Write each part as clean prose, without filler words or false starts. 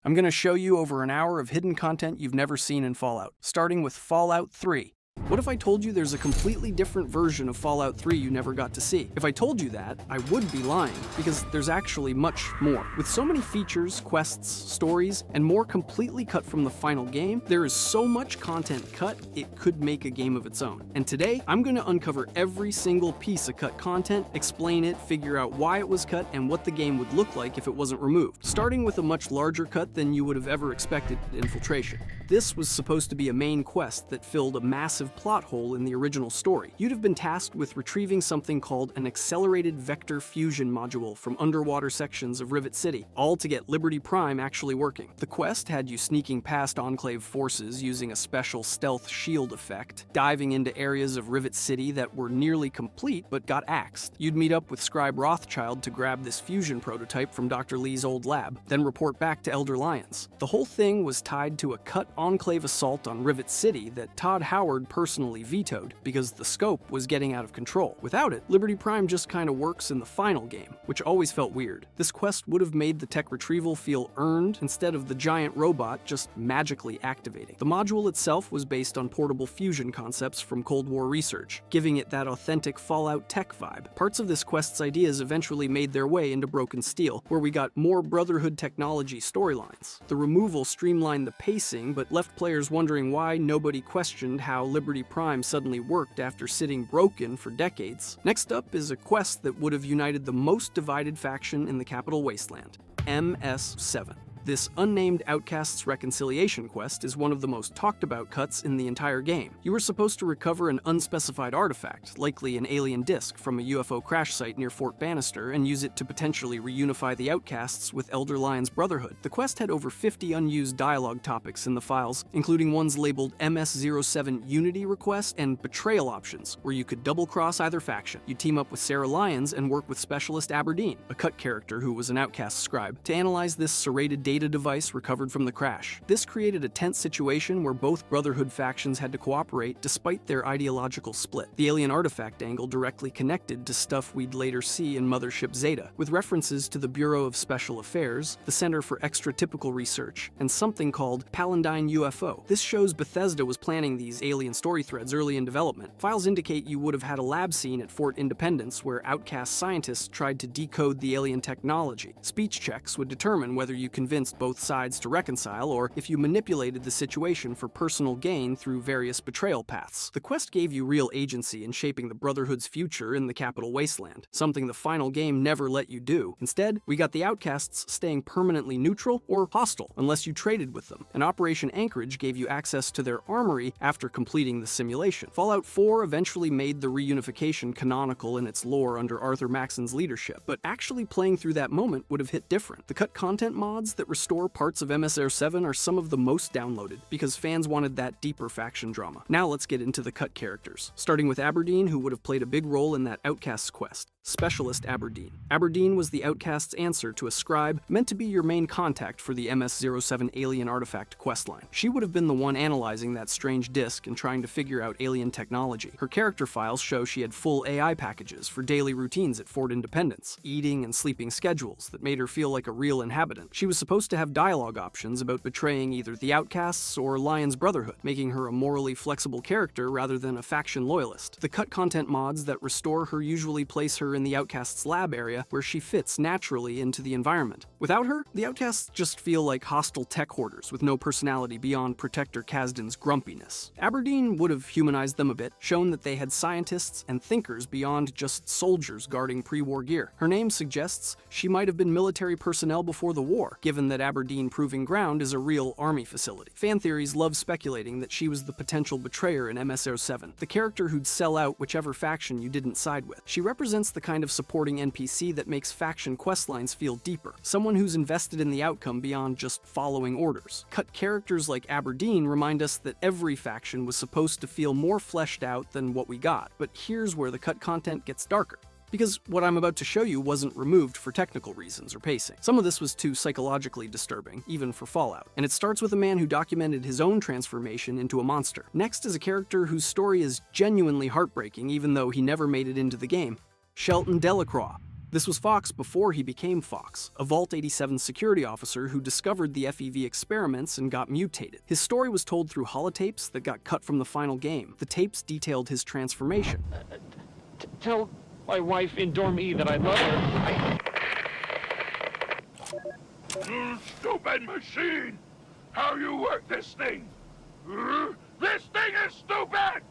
I'm going to show you over an hour of hidden content you've never seen in Fallout, starting with Fallout 3. What if I told you there's a completely different version of Fallout 3 you never got to see? If I told you that, I would be lying, because there's actually much more. With so many features, quests, stories, and more completely cut from the final game, there is so much content cut, it could make a game of its own. And today, I'm going to uncover every single piece of cut content, explain it, figure out why it was cut, and what the game would look like if it wasn't removed. Starting with a much larger cut than you would have ever expected at Infiltration. This was supposed to be a main quest that filled a massive plot hole in the original story. You'd have been tasked with retrieving something called an Accelerated Vector Fusion Module from underwater sections of Rivet City, all to get Liberty Prime actually working. The quest had you sneaking past Enclave forces using a special stealth shield effect, diving into areas of Rivet City that were nearly complete but got axed. You'd meet up with Scribe Rothschild to grab this fusion prototype from Dr. Lee's old lab, then report back to Elder Lyons. The whole thing was tied to a cut Enclave assault on Rivet City that Todd Howard personally vetoed because the scope was getting out of control. Without it, Liberty Prime just kinda works in the final game, which always felt weird. This quest would have made the tech retrieval feel earned instead of the giant robot just magically activating. The module itself was based on portable fusion concepts from Cold War research, giving it that authentic Fallout tech vibe. Parts of this quest's ideas eventually made their way into Broken Steel, where we got more Brotherhood technology storylines. The removal streamlined the pacing, but left players wondering why nobody questioned how Liberty Prime suddenly worked after sitting broken for decades. Next up is a quest that would have united the most divided faction in the Capital Wasteland, MS-7. This unnamed Outcasts reconciliation quest is one of the most talked about cuts in the entire game. You were supposed to recover an unspecified artifact, likely an alien disk from a UFO crash site near Fort Bannister, and use it to potentially reunify the Outcasts with Elder Lyons' Brotherhood. The quest had over 50 unused dialogue topics in the files, including ones labeled MS-07 Unity Request and Betrayal Options, where you could double-cross either faction. You team up with Sarah Lyons and work with Specialist Aberdeen, a cut character who was an Outcast scribe, to analyze this serrated data device recovered from the crash. This created a tense situation where both Brotherhood factions had to cooperate despite their ideological split. The alien artifact angle directly connected to stuff we'd later see in Mothership Zeta, with references to the Bureau of Special Affairs, the Center for Extratypical Research, and something called Palandine UFO. This shows Bethesda was planning these alien story threads early in development. Files indicate you would have had a lab scene at Fort Independence where Outcast scientists tried to decode the alien technology. Speech checks would determine whether you convinced both sides to reconcile or if you manipulated the situation for personal gain through various betrayal paths. The quest gave you real agency in shaping the Brotherhood's future in the Capital Wasteland, something the final game never let you do. Instead, we got the Outcasts staying permanently neutral or hostile unless you traded with them, and Operation Anchorage gave you access to their armory after completing the simulation. Fallout 4 eventually made the reunification canonical in its lore under Arthur Maxon's leadership, but actually playing through that moment would have hit different. The cut content mods that restore parts of MS-07 are some of the most downloaded, because fans wanted that deeper faction drama. Now let's get into the cut characters, starting with Aberdeen, who would have played a big role in that Outcasts quest. Specialist Aberdeen. Aberdeen was the Outcast's answer to a scribe meant to be your main contact for the MS-07 alien artifact questline. She would have been the one analyzing that strange disk and trying to figure out alien technology. Her character files show she had full AI packages for daily routines at Fort Independence, eating and sleeping schedules that made her feel like a real inhabitant. She was supposed to have dialogue options about betraying either the Outcasts or Lyons' Brotherhood, making her a morally flexible character rather than a faction loyalist. The cut content mods that restore her usually place her in the Outcasts' lab area, where she fits naturally into the environment. Without her, the Outcasts just feel like hostile tech hoarders with no personality beyond Protector Kasdan's grumpiness. Aberdeen would have humanized them a bit, shown that they had scientists and thinkers beyond just soldiers guarding pre-war gear. Her name suggests she might have been military personnel before the war, given that Aberdeen Proving Ground is a real army facility. Fan theories love speculating that she was the potential betrayer in MS-07, the character who'd sell out whichever faction you didn't side with. She represents the kind of supporting NPC that makes faction questlines feel deeper, someone who's invested in the outcome beyond just following orders. Cut characters like Aberdeen remind us that every faction was supposed to feel more fleshed out than what we got, but here's where the cut content gets darker. Because what I'm about to show you wasn't removed for technical reasons or pacing. Some of this was too psychologically disturbing, even for Fallout. And it starts with a man who documented his own transformation into a monster. Next is a character whose story is genuinely heartbreaking even though he never made it into the game. Shelton Delacroix. This was Fox before he became Fox, a Vault 87 security officer who discovered the FEV experiments and got mutated. His story was told through holotapes that got cut from the final game. The tapes detailed his transformation. Tell my wife in Dorm E that I love her. You stupid machine! How you work this thing? This thing is stupid!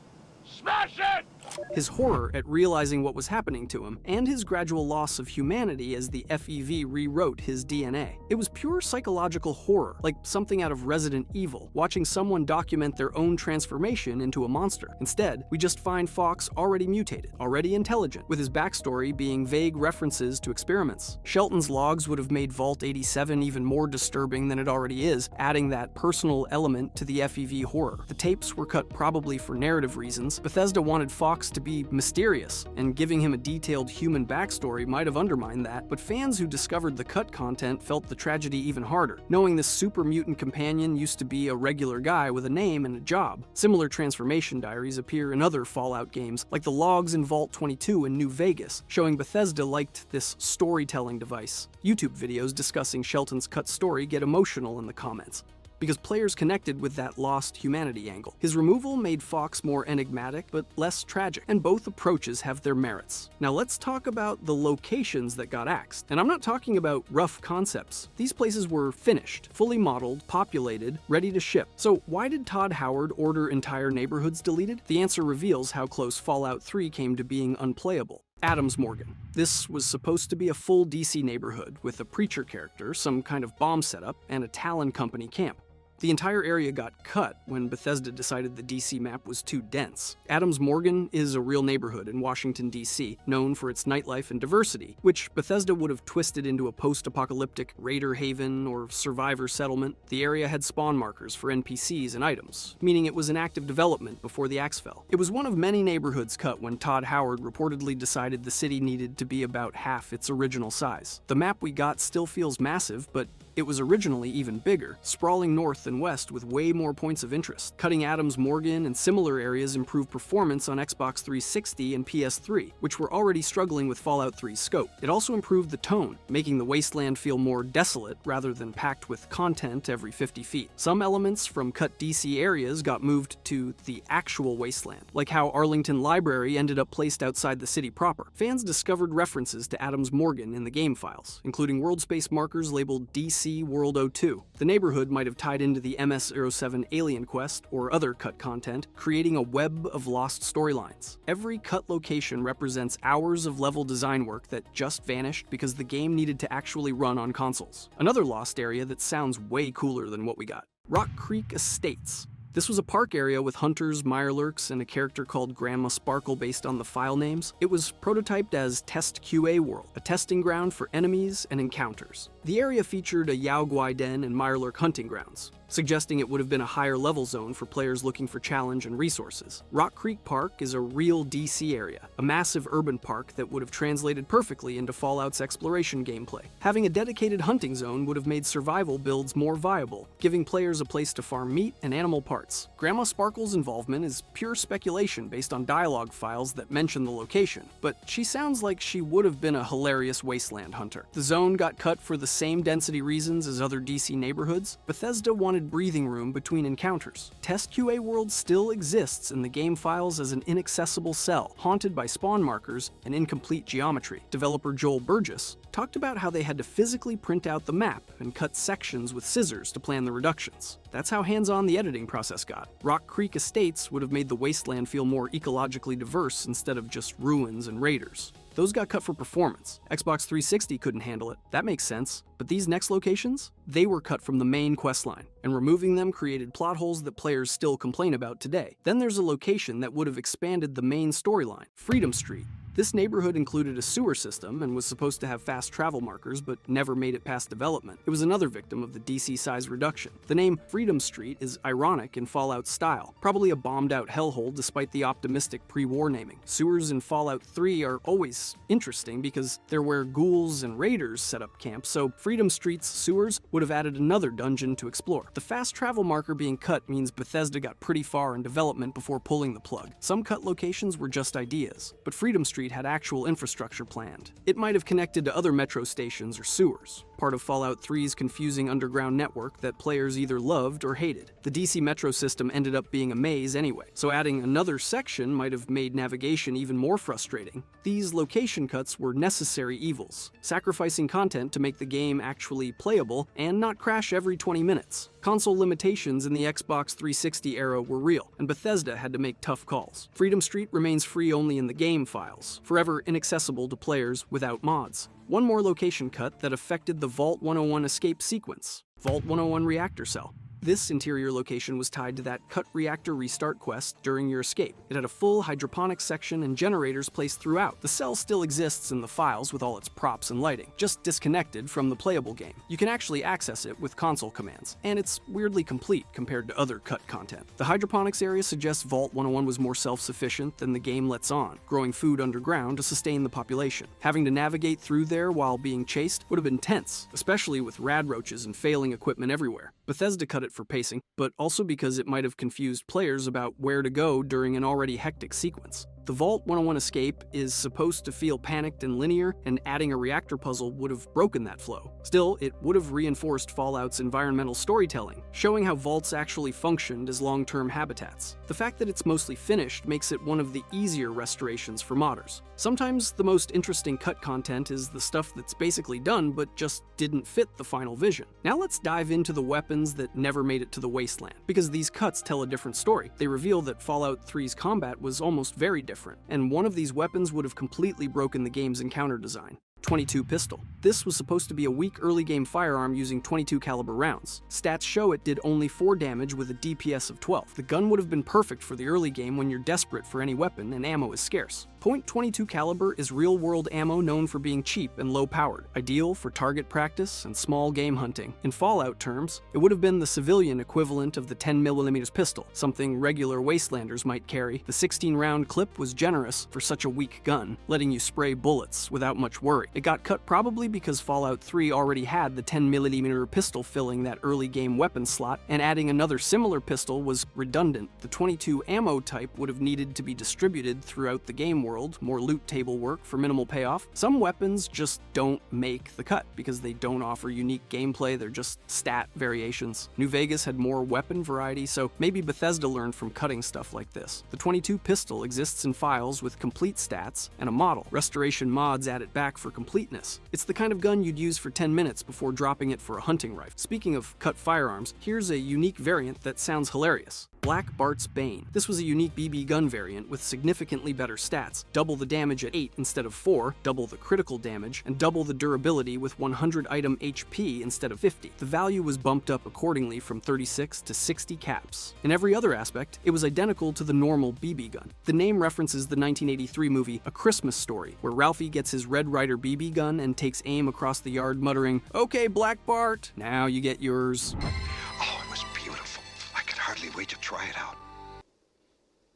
Smash it! His horror at realizing what was happening to him, and his gradual loss of humanity as the FEV rewrote his DNA. It was pure psychological horror, like something out of Resident Evil, watching someone document their own transformation into a monster. Instead, we just find Fox already mutated, already intelligent, with his backstory being vague references to experiments. Shelton's logs would have made Vault 87 even more disturbing than it already is, adding that personal element to the FEV horror. The tapes were cut probably for narrative reasons. Bethesda wanted Fox to be mysterious, and giving him a detailed human backstory might have undermined that, but fans who discovered the cut content felt the tragedy even harder, knowing this super mutant companion used to be a regular guy with a name and a job. Similar transformation diaries appear in other Fallout games, like the logs in Vault 22 in New Vegas, showing Bethesda liked this storytelling device. YouTube videos discussing Shelton's cut story get emotional in the comments, because players connected with that lost humanity angle. His removal made Fox more enigmatic, but less tragic, and both approaches have their merits. Now let's talk about the locations that got axed. And I'm not talking about rough concepts. These places were finished, fully modeled, populated, ready to ship. So why did Todd Howard order entire neighborhoods deleted? The answer reveals how close Fallout 3 came to being unplayable. Adams Morgan. This was supposed to be a full DC neighborhood with a preacher character, some kind of bomb setup, and a Talon Company camp. The entire area got cut when Bethesda decided the DC map was too dense. Adams Morgan is a real neighborhood in Washington, D.C., known for its nightlife and diversity, which Bethesda would have twisted into a post-apocalyptic raider haven or survivor settlement. The area had spawn markers for NPCs and items, meaning it was in active development before the axe fell. It was one of many neighborhoods cut when Todd Howard reportedly decided the city needed to be about half its original size. The map we got still feels massive, but it was originally even bigger, sprawling north and west with way more points of interest. Cutting Adams Morgan and similar areas improved performance on Xbox 360 and PS3, which were already struggling with Fallout 3's scope. It also improved the tone, making the wasteland feel more desolate rather than packed with content every 50 feet. Some elements from cut DC areas got moved to the actual wasteland, like how Arlington Library ended up placed outside the city proper. Fans discovered references to Adams Morgan in the game files, including world space markers labeled DC World 02. The neighborhood might have tied into the MS-07 Alien Quest or other cut content, creating a web of lost storylines. Every cut location represents hours of level design work that just vanished because the game needed to actually run on consoles. Another lost area that sounds way cooler than what we got. Rock Creek Estates. This was a park area with hunters, mirelurks, and a character called Grandma Sparkle based on the file names. It was prototyped as Test QA World, a testing ground for enemies and encounters. The area featured a Yao Guai Den and mirelurk hunting grounds, suggesting it would have been a higher level zone for players looking for challenge and resources. Rock Creek Park is a real DC area, a massive urban park that would have translated perfectly into Fallout's exploration gameplay. Having a dedicated hunting zone would have made survival builds more viable, giving players a place to farm meat and animal parts. Grandma Sparkle's involvement is pure speculation based on dialogue files that mention the location, but she sounds like she would have been a hilarious wasteland hunter. The zone got cut for the same density reasons as other DC neighborhoods. Bethesda wanted breathing room between encounters. Test QA World still exists in the game files as an inaccessible cell, haunted by spawn markers and incomplete geometry. Developer Joel Burgess talked about how they had to physically print out the map and cut sections with scissors to plan the reductions. That's how hands-on the editing process got. Rock Creek Estates would have made the wasteland feel more ecologically diverse instead of just ruins and raiders. Those got cut for performance. Xbox 360 couldn't handle it. That makes sense. But these next locations? They were cut from the main questline, and removing them created plot holes that players still complain about today. Then there's a location that would have expanded the main storyline, Freedom Street. This neighborhood included a sewer system and was supposed to have fast travel markers, but never made it past development. It was another victim of the DC size reduction. The name Freedom Street is ironic in Fallout style, probably a bombed-out hellhole despite the optimistic pre-war naming. Sewers in Fallout 3 are always interesting because they're where ghouls and raiders set up camp, so Freedom Street's sewers would have added another dungeon to explore. The fast travel marker being cut means Bethesda got pretty far in development before pulling the plug. Some cut locations were just ideas, but Freedom Street Street had actual infrastructure planned. It might have connected to other metro stations or sewers, part of Fallout 3's confusing underground network that players either loved or hated. The DC Metro system ended up being a maze anyway, so adding another section might have made navigation even more frustrating. These location cuts were necessary evils, sacrificing content to make the game actually playable and not crash every 20 minutes. Console limitations in the Xbox 360 era were real, and Bethesda had to make tough calls. Freedom Street remains free only in the game files, forever inaccessible to players without mods. One more location cut that affected the Vault 101 escape sequence: Vault 101 Reactor Cell. This interior location was tied to that cut reactor restart quest during your escape. It had a full hydroponics section and generators placed throughout. The cell still exists in the files with all its props and lighting, just disconnected from the playable game. You can actually access it with console commands, and it's weirdly complete compared to other cut content. The hydroponics area suggests Vault 101 was more self-sufficient than the game lets on, growing food underground to sustain the population. Having to navigate through there while being chased would have been tense, especially with rad roaches and failing equipment everywhere. Bethesda cut it for pacing, but also because it might have confused players about where to go during an already hectic sequence. The Vault 101 escape is supposed to feel panicked and linear, and adding a reactor puzzle would have broken that flow. Still, it would have reinforced Fallout's environmental storytelling, showing how vaults actually functioned as long-term habitats. The fact that it's mostly finished makes it one of the easier restorations for modders. Sometimes the most interesting cut content is the stuff that's basically done but just didn't fit the final vision. Now let's dive into the weapons that never made it to the wasteland, because these cuts tell a different story. They reveal that Fallout 3's combat was almost very different, and one of these weapons would have completely broken the game's encounter design. 22 pistol. This was supposed to be a weak early game firearm using 22 caliber rounds. Stats show it did only 4 damage with a DPS of 12. The gun would have been perfect for the early game when you're desperate for any weapon and ammo is scarce. .22 caliber is real-world ammo known for being cheap and low-powered, ideal for target practice and small game hunting. In Fallout terms, it would have been the civilian equivalent of the 10mm pistol, something regular wastelanders might carry. The 16-round clip was generous for such a weak gun, letting you spray bullets without much worry. It got cut probably because Fallout 3 already had the 10mm pistol filling that early game weapon slot, and adding another similar pistol was redundant. The 22 ammo type would have needed to be distributed throughout the game world, more loot table work for minimal payoff. Some weapons just don't make the cut because they don't offer unique gameplay, they're just stat variations. New Vegas had more weapon variety, so maybe Bethesda learned from cutting stuff like this. The 22 pistol exists in files with complete stats and a model. Restoration mods add it back for completeness. It's the kind of gun you'd use for 10 minutes before dropping it for a hunting rifle. Speaking of cut firearms, here's a unique variant that sounds hilarious. Black Bart's Bane. This was a unique BB gun variant with significantly better stats, double the damage at 8 instead of 4, double the critical damage, and double the durability with 100 item HP instead of 50. The value was bumped up accordingly from 36 to 60 caps. In every other aspect, it was identical to the normal BB gun. The name references the 1983 movie A Christmas Story, where Ralphie gets his Red Ryder BB gun and takes aim across the yard muttering, "Okay, Black Bart, now you get yours." Oh, it was beautiful. I could hardly wait to try it out.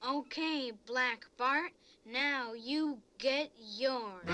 Okay, Black Bart, now you get yours.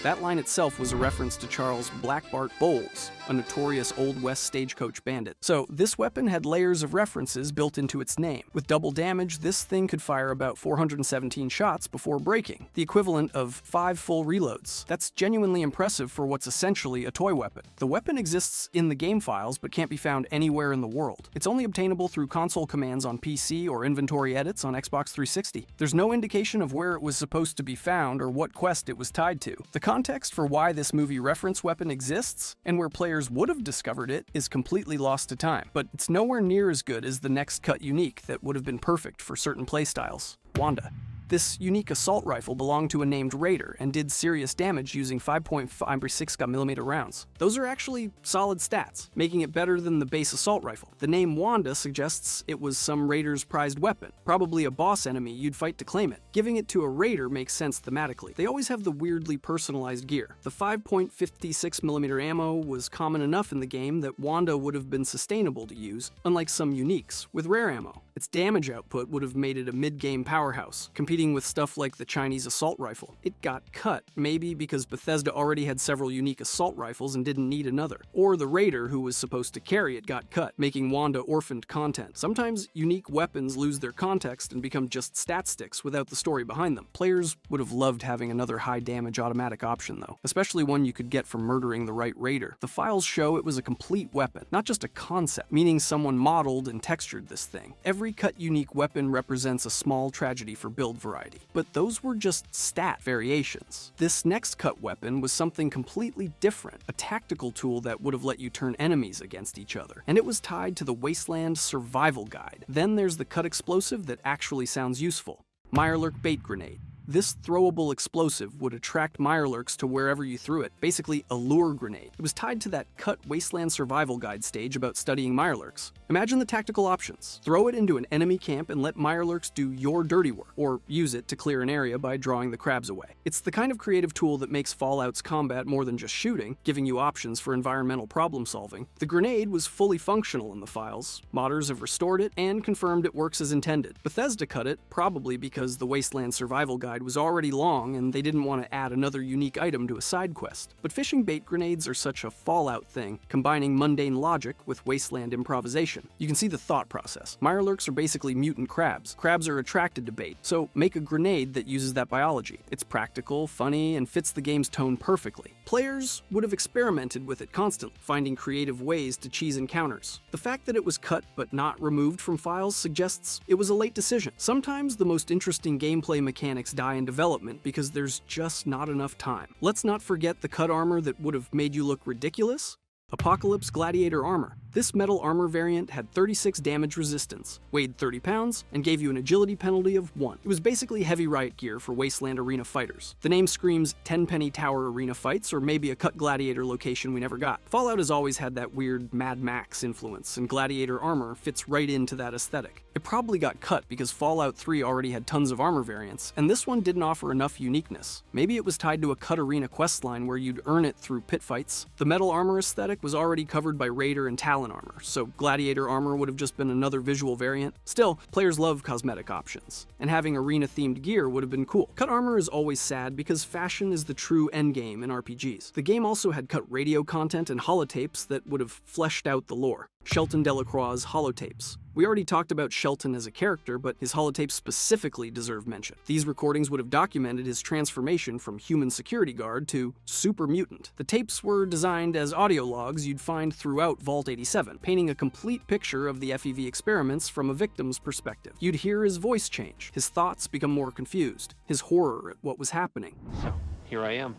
That line itself was a reference to Charles Black Bart Bowles, a notorious Old West stagecoach bandit. So this weapon had layers of references built into its name. With double damage, this thing could fire about 417 shots before breaking, the equivalent of 5 full reloads. That's genuinely impressive for what's essentially a toy weapon. The weapon exists in the game files but can't be found anywhere in the world. It's only obtainable through console commands on PC or inventory edits on Xbox 360. There's no indication of where it was supposed to be found or what quest it was tied to. The context for why this movie reference weapon exists, and where players would have discovered it, is completely lost to time, but it's nowhere near as good as the next cut unique that would have been perfect for certain playstyles: Wanda. This unique assault rifle belonged to a named Raider and did serious damage using 5.56mm rounds. Those are actually solid stats, making it better than the base assault rifle. The name Wanda suggests it was some Raider's prized weapon, probably a boss enemy you'd fight to claim it. Giving it to a Raider makes sense thematically. They always have the weirdly personalized gear. The 5.56mm ammo was common enough in the game that Wanda would have been sustainable to use, unlike some uniques with rare ammo. Its damage output would have made it a mid-game powerhouse, competing with stuff like the Chinese assault rifle. It got cut, maybe because Bethesda already had several unique assault rifles and didn't need another. Or the raider who was supposed to carry it got cut, making Wanda orphaned content. Sometimes unique weapons lose their context and become just stat sticks without the story behind them. Players would have loved having another high-damage automatic option though, especially one you could get from murdering the right raider. The files show it was a complete weapon, not just a concept, meaning someone modeled and textured this thing. Every cut unique weapon represents a small tragedy for build variety, but those were just stat variations. This next cut weapon was something completely different, a tactical tool that would have let you turn enemies against each other, and it was tied to the Wasteland Survival Guide. Then there's the cut explosive that actually sounds useful. Mirelurk Bait Grenade. This throwable explosive would attract Mirelurks to wherever you threw it, basically a lure grenade. It was tied to that cut Wasteland Survival Guide stage about studying Mirelurks. Imagine the tactical options. Throw it into an enemy camp and let Mirelurks do your dirty work, or use it to clear an area by drawing the crabs away. It's the kind of creative tool that makes Fallout's combat more than just shooting, giving you options for environmental problem solving. The grenade was fully functional in the files. Modders have restored it and confirmed it works as intended. Bethesda cut it, probably because the Wasteland Survival Guide was already long and they didn't want to add another unique item to a side quest. But fishing bait grenades are such a Fallout thing, combining mundane logic with Wasteland improvisation. You can see the thought process. Mirelurks are basically mutant crabs. Crabs are attracted to bait, so make a grenade that uses that biology. It's practical, funny, and fits the game's tone perfectly. Players would have experimented with it constantly, finding creative ways to cheese encounters. The fact that it was cut but not removed from files suggests it was a late decision. Sometimes the most interesting gameplay mechanics die in development because there's just not enough time. Let's not forget the cut armor that would have made you look ridiculous. Apocalypse Gladiator Armor. This metal armor variant had 36 damage resistance, weighed 30 pounds, and gave you an agility penalty of 1. It was basically heavy riot gear for Wasteland Arena fighters. The name screams Tenpenny Tower Arena fights, or maybe a cut Gladiator location we never got. Fallout has always had that weird Mad Max influence, and Gladiator armor fits right into that aesthetic. It probably got cut because Fallout 3 already had tons of armor variants, and this one didn't offer enough uniqueness. Maybe it was tied to a cut arena questline where you'd earn it through pit fights. The metal armor aesthetic was already covered by Raider and Talon armor, so Gladiator armor would have just been another visual variant. Still, players love cosmetic options, and having arena-themed gear would have been cool. Cut armor is always sad because fashion is the true endgame in RPGs. The game also had cut radio content and holotapes that would have fleshed out the lore. Shelton Delacroix's holotapes. We already talked about Shelton as a character, but his holotapes specifically deserve mention. These recordings would have documented his transformation from human security guard to super mutant. The tapes were designed as audio logs you'd find throughout Vault 87, painting a complete picture of the FEV experiments from a victim's perspective. You'd hear his voice change, his thoughts become more confused, his horror at what was happening. So, here I am.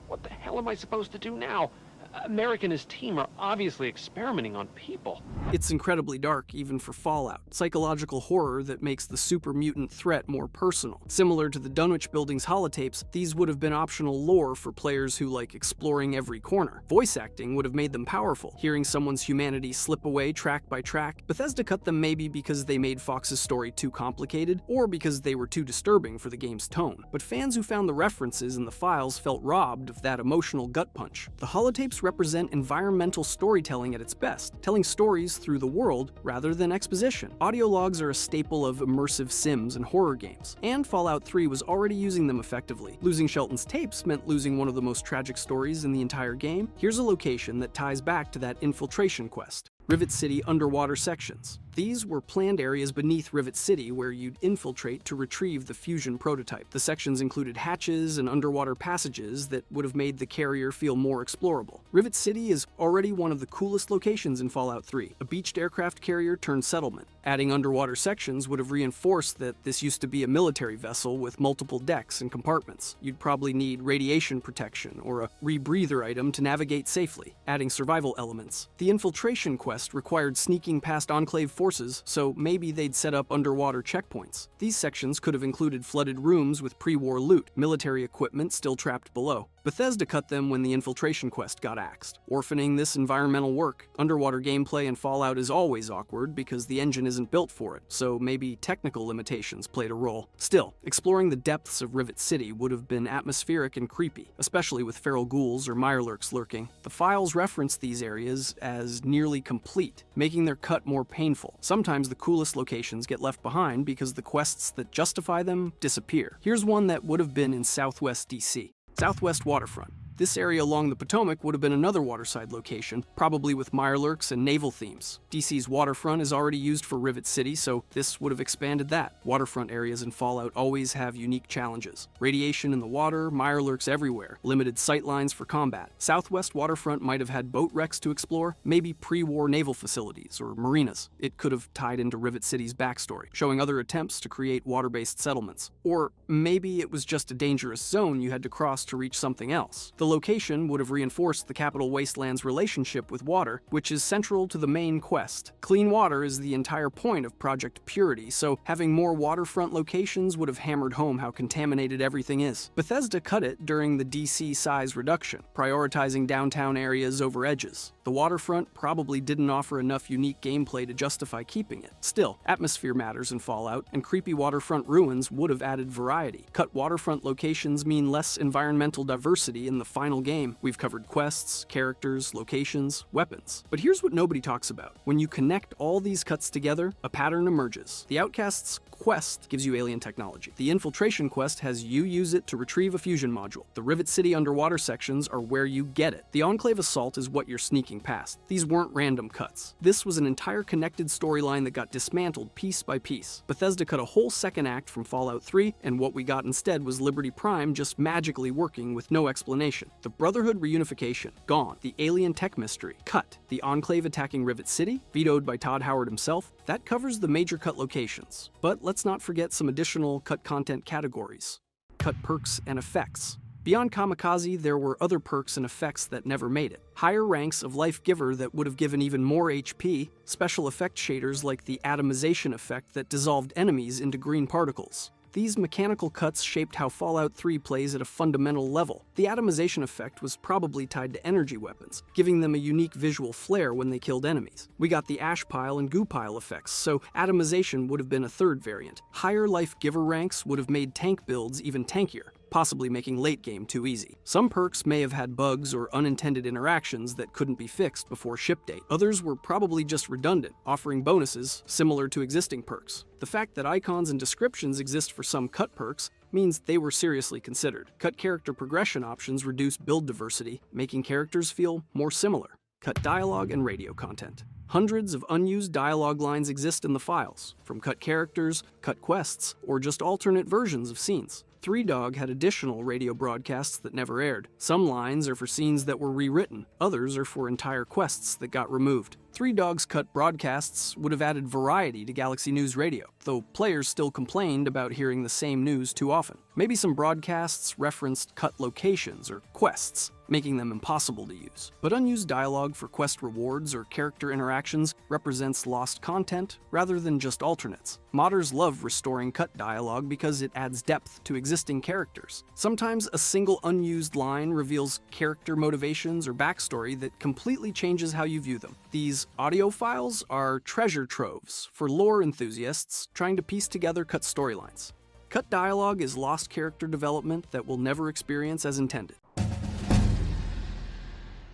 What the hell am I supposed to do now? Merrick and his team are obviously experimenting on people. It's incredibly dark, even for Fallout. Psychological horror that makes the super mutant threat more personal. Similar to the Dunwich Building's holotapes, these would have been optional lore for players who like exploring every corner. Voice acting would have made them powerful, hearing someone's humanity slip away track by track. Bethesda cut them maybe because they made Fox's story too complicated, or because they were too disturbing for the game's tone. But fans who found the references in the files felt robbed of that emotional gut punch. The holotapes represent environmental storytelling at its best, telling stories through the world rather than exposition. Audio logs are a staple of immersive sims and horror games, and Fallout 3 was already using them effectively. Losing Shelton's tapes meant losing one of the most tragic stories in the entire game. Here's a location that ties back to that infiltration quest. Rivet City underwater sections. These were planned areas beneath Rivet City where you'd infiltrate to retrieve the fusion prototype. The sections included hatches and underwater passages that would have made the carrier feel more explorable. Rivet City is already one of the coolest locations in Fallout 3, a beached aircraft carrier turned settlement. Adding underwater sections would have reinforced that this used to be a military vessel with multiple decks and compartments. You'd probably need radiation protection or a rebreather item to navigate safely, adding survival elements. The infiltration quest required sneaking past Enclave forces, so maybe they'd set up underwater checkpoints. These sections could have included flooded rooms with pre-war loot, military equipment still trapped below. Bethesda cut them when the Infiltration quest got axed, orphaning this environmental work. Underwater gameplay in Fallout is always awkward because the engine isn't built for it, so maybe technical limitations played a role. Still, exploring the depths of Rivet City would have been atmospheric and creepy, especially with feral ghouls or mirelurks lurking. The files reference these areas as nearly complete, making their cut more painful. Sometimes the coolest locations get left behind because the quests that justify them disappear. Here's one that would have been in Southwest DC. Southwest Waterfront. This area along the Potomac would have been another waterside location, probably with mirelurks and naval themes. DC's waterfront is already used for Rivet City, so this would have expanded that. Waterfront areas in Fallout always have unique challenges. Radiation in the water, mirelurks everywhere, limited sightlines for combat. Southwest Waterfront might have had boat wrecks to explore, maybe pre-war naval facilities or marinas. It could have tied into Rivet City's backstory, showing other attempts to create water-based settlements. Or maybe it was just a dangerous zone you had to cross to reach something else. The location would have reinforced the Capital Wasteland's relationship with water, which is central to the main quest. Clean water is the entire point of Project Purity, so having more waterfront locations would have hammered home how contaminated everything is. Bethesda cut it during the DC size reduction, prioritizing downtown areas over edges. The waterfront probably didn't offer enough unique gameplay to justify keeping it. Still, atmosphere matters in Fallout, and creepy waterfront ruins would have added variety. Cut waterfront locations mean less environmental diversity in the final game. We've covered quests, characters, locations, weapons. But here's what nobody talks about. When you connect all these cuts together, a pattern emerges. The Outcast's quest gives you alien technology. The Infiltration quest has you use it to retrieve a fusion module. The Rivet City underwater sections are where you get it. The Enclave Assault is what you're sneaking past. These weren't random cuts. This was an entire connected storyline that got dismantled piece by piece. Bethesda cut a whole second act from Fallout 3, and what we got instead was Liberty Prime just magically working with no explanation. The Brotherhood reunification, gone. The alien tech mystery, cut. The Enclave attacking Rivet City, vetoed by Todd Howard himself, that covers the major cut locations. But let's not forget some additional cut content categories. Cut perks and effects. Beyond Kamikaze, there were other perks and effects that never made it. Higher ranks of Life Giver that would have given even more HP, special effect shaders like the atomization effect that dissolved enemies into green particles. These mechanical cuts shaped how Fallout 3 plays at a fundamental level. The atomization effect was probably tied to energy weapons, giving them a unique visual flair when they killed enemies. We got the ash pile and goo pile effects, so atomization would have been a third variant. Higher Life Giver ranks would have made tank builds even tankier, possibly making late game too easy. Some perks may have had bugs or unintended interactions that couldn't be fixed before ship date. Others were probably just redundant, offering bonuses similar to existing perks. The fact that icons and descriptions exist for some cut perks means they were seriously considered. Cut character progression options reduce build diversity, making characters feel more similar. Cut dialogue and radio content. Hundreds of unused dialogue lines exist in the files, from cut characters, cut quests, or just alternate versions of scenes. Three Dog had additional radio broadcasts that never aired. Some lines are for scenes that were rewritten, others are for entire quests that got removed. Three Dog's cut broadcasts would have added variety to Galaxy News Radio, though players still complained about hearing the same news too often. Maybe some broadcasts referenced cut locations or quests, making them impossible to use. But unused dialogue for quest rewards or character interactions represents lost content rather than just alternates. Modders love restoring cut dialogue because it adds depth to existing characters. Sometimes a single unused line reveals character motivations or backstory that completely changes how you view them. These audio files are treasure troves for lore enthusiasts trying to piece together cut storylines. Cut dialogue is lost character development that we'll never experience as intended.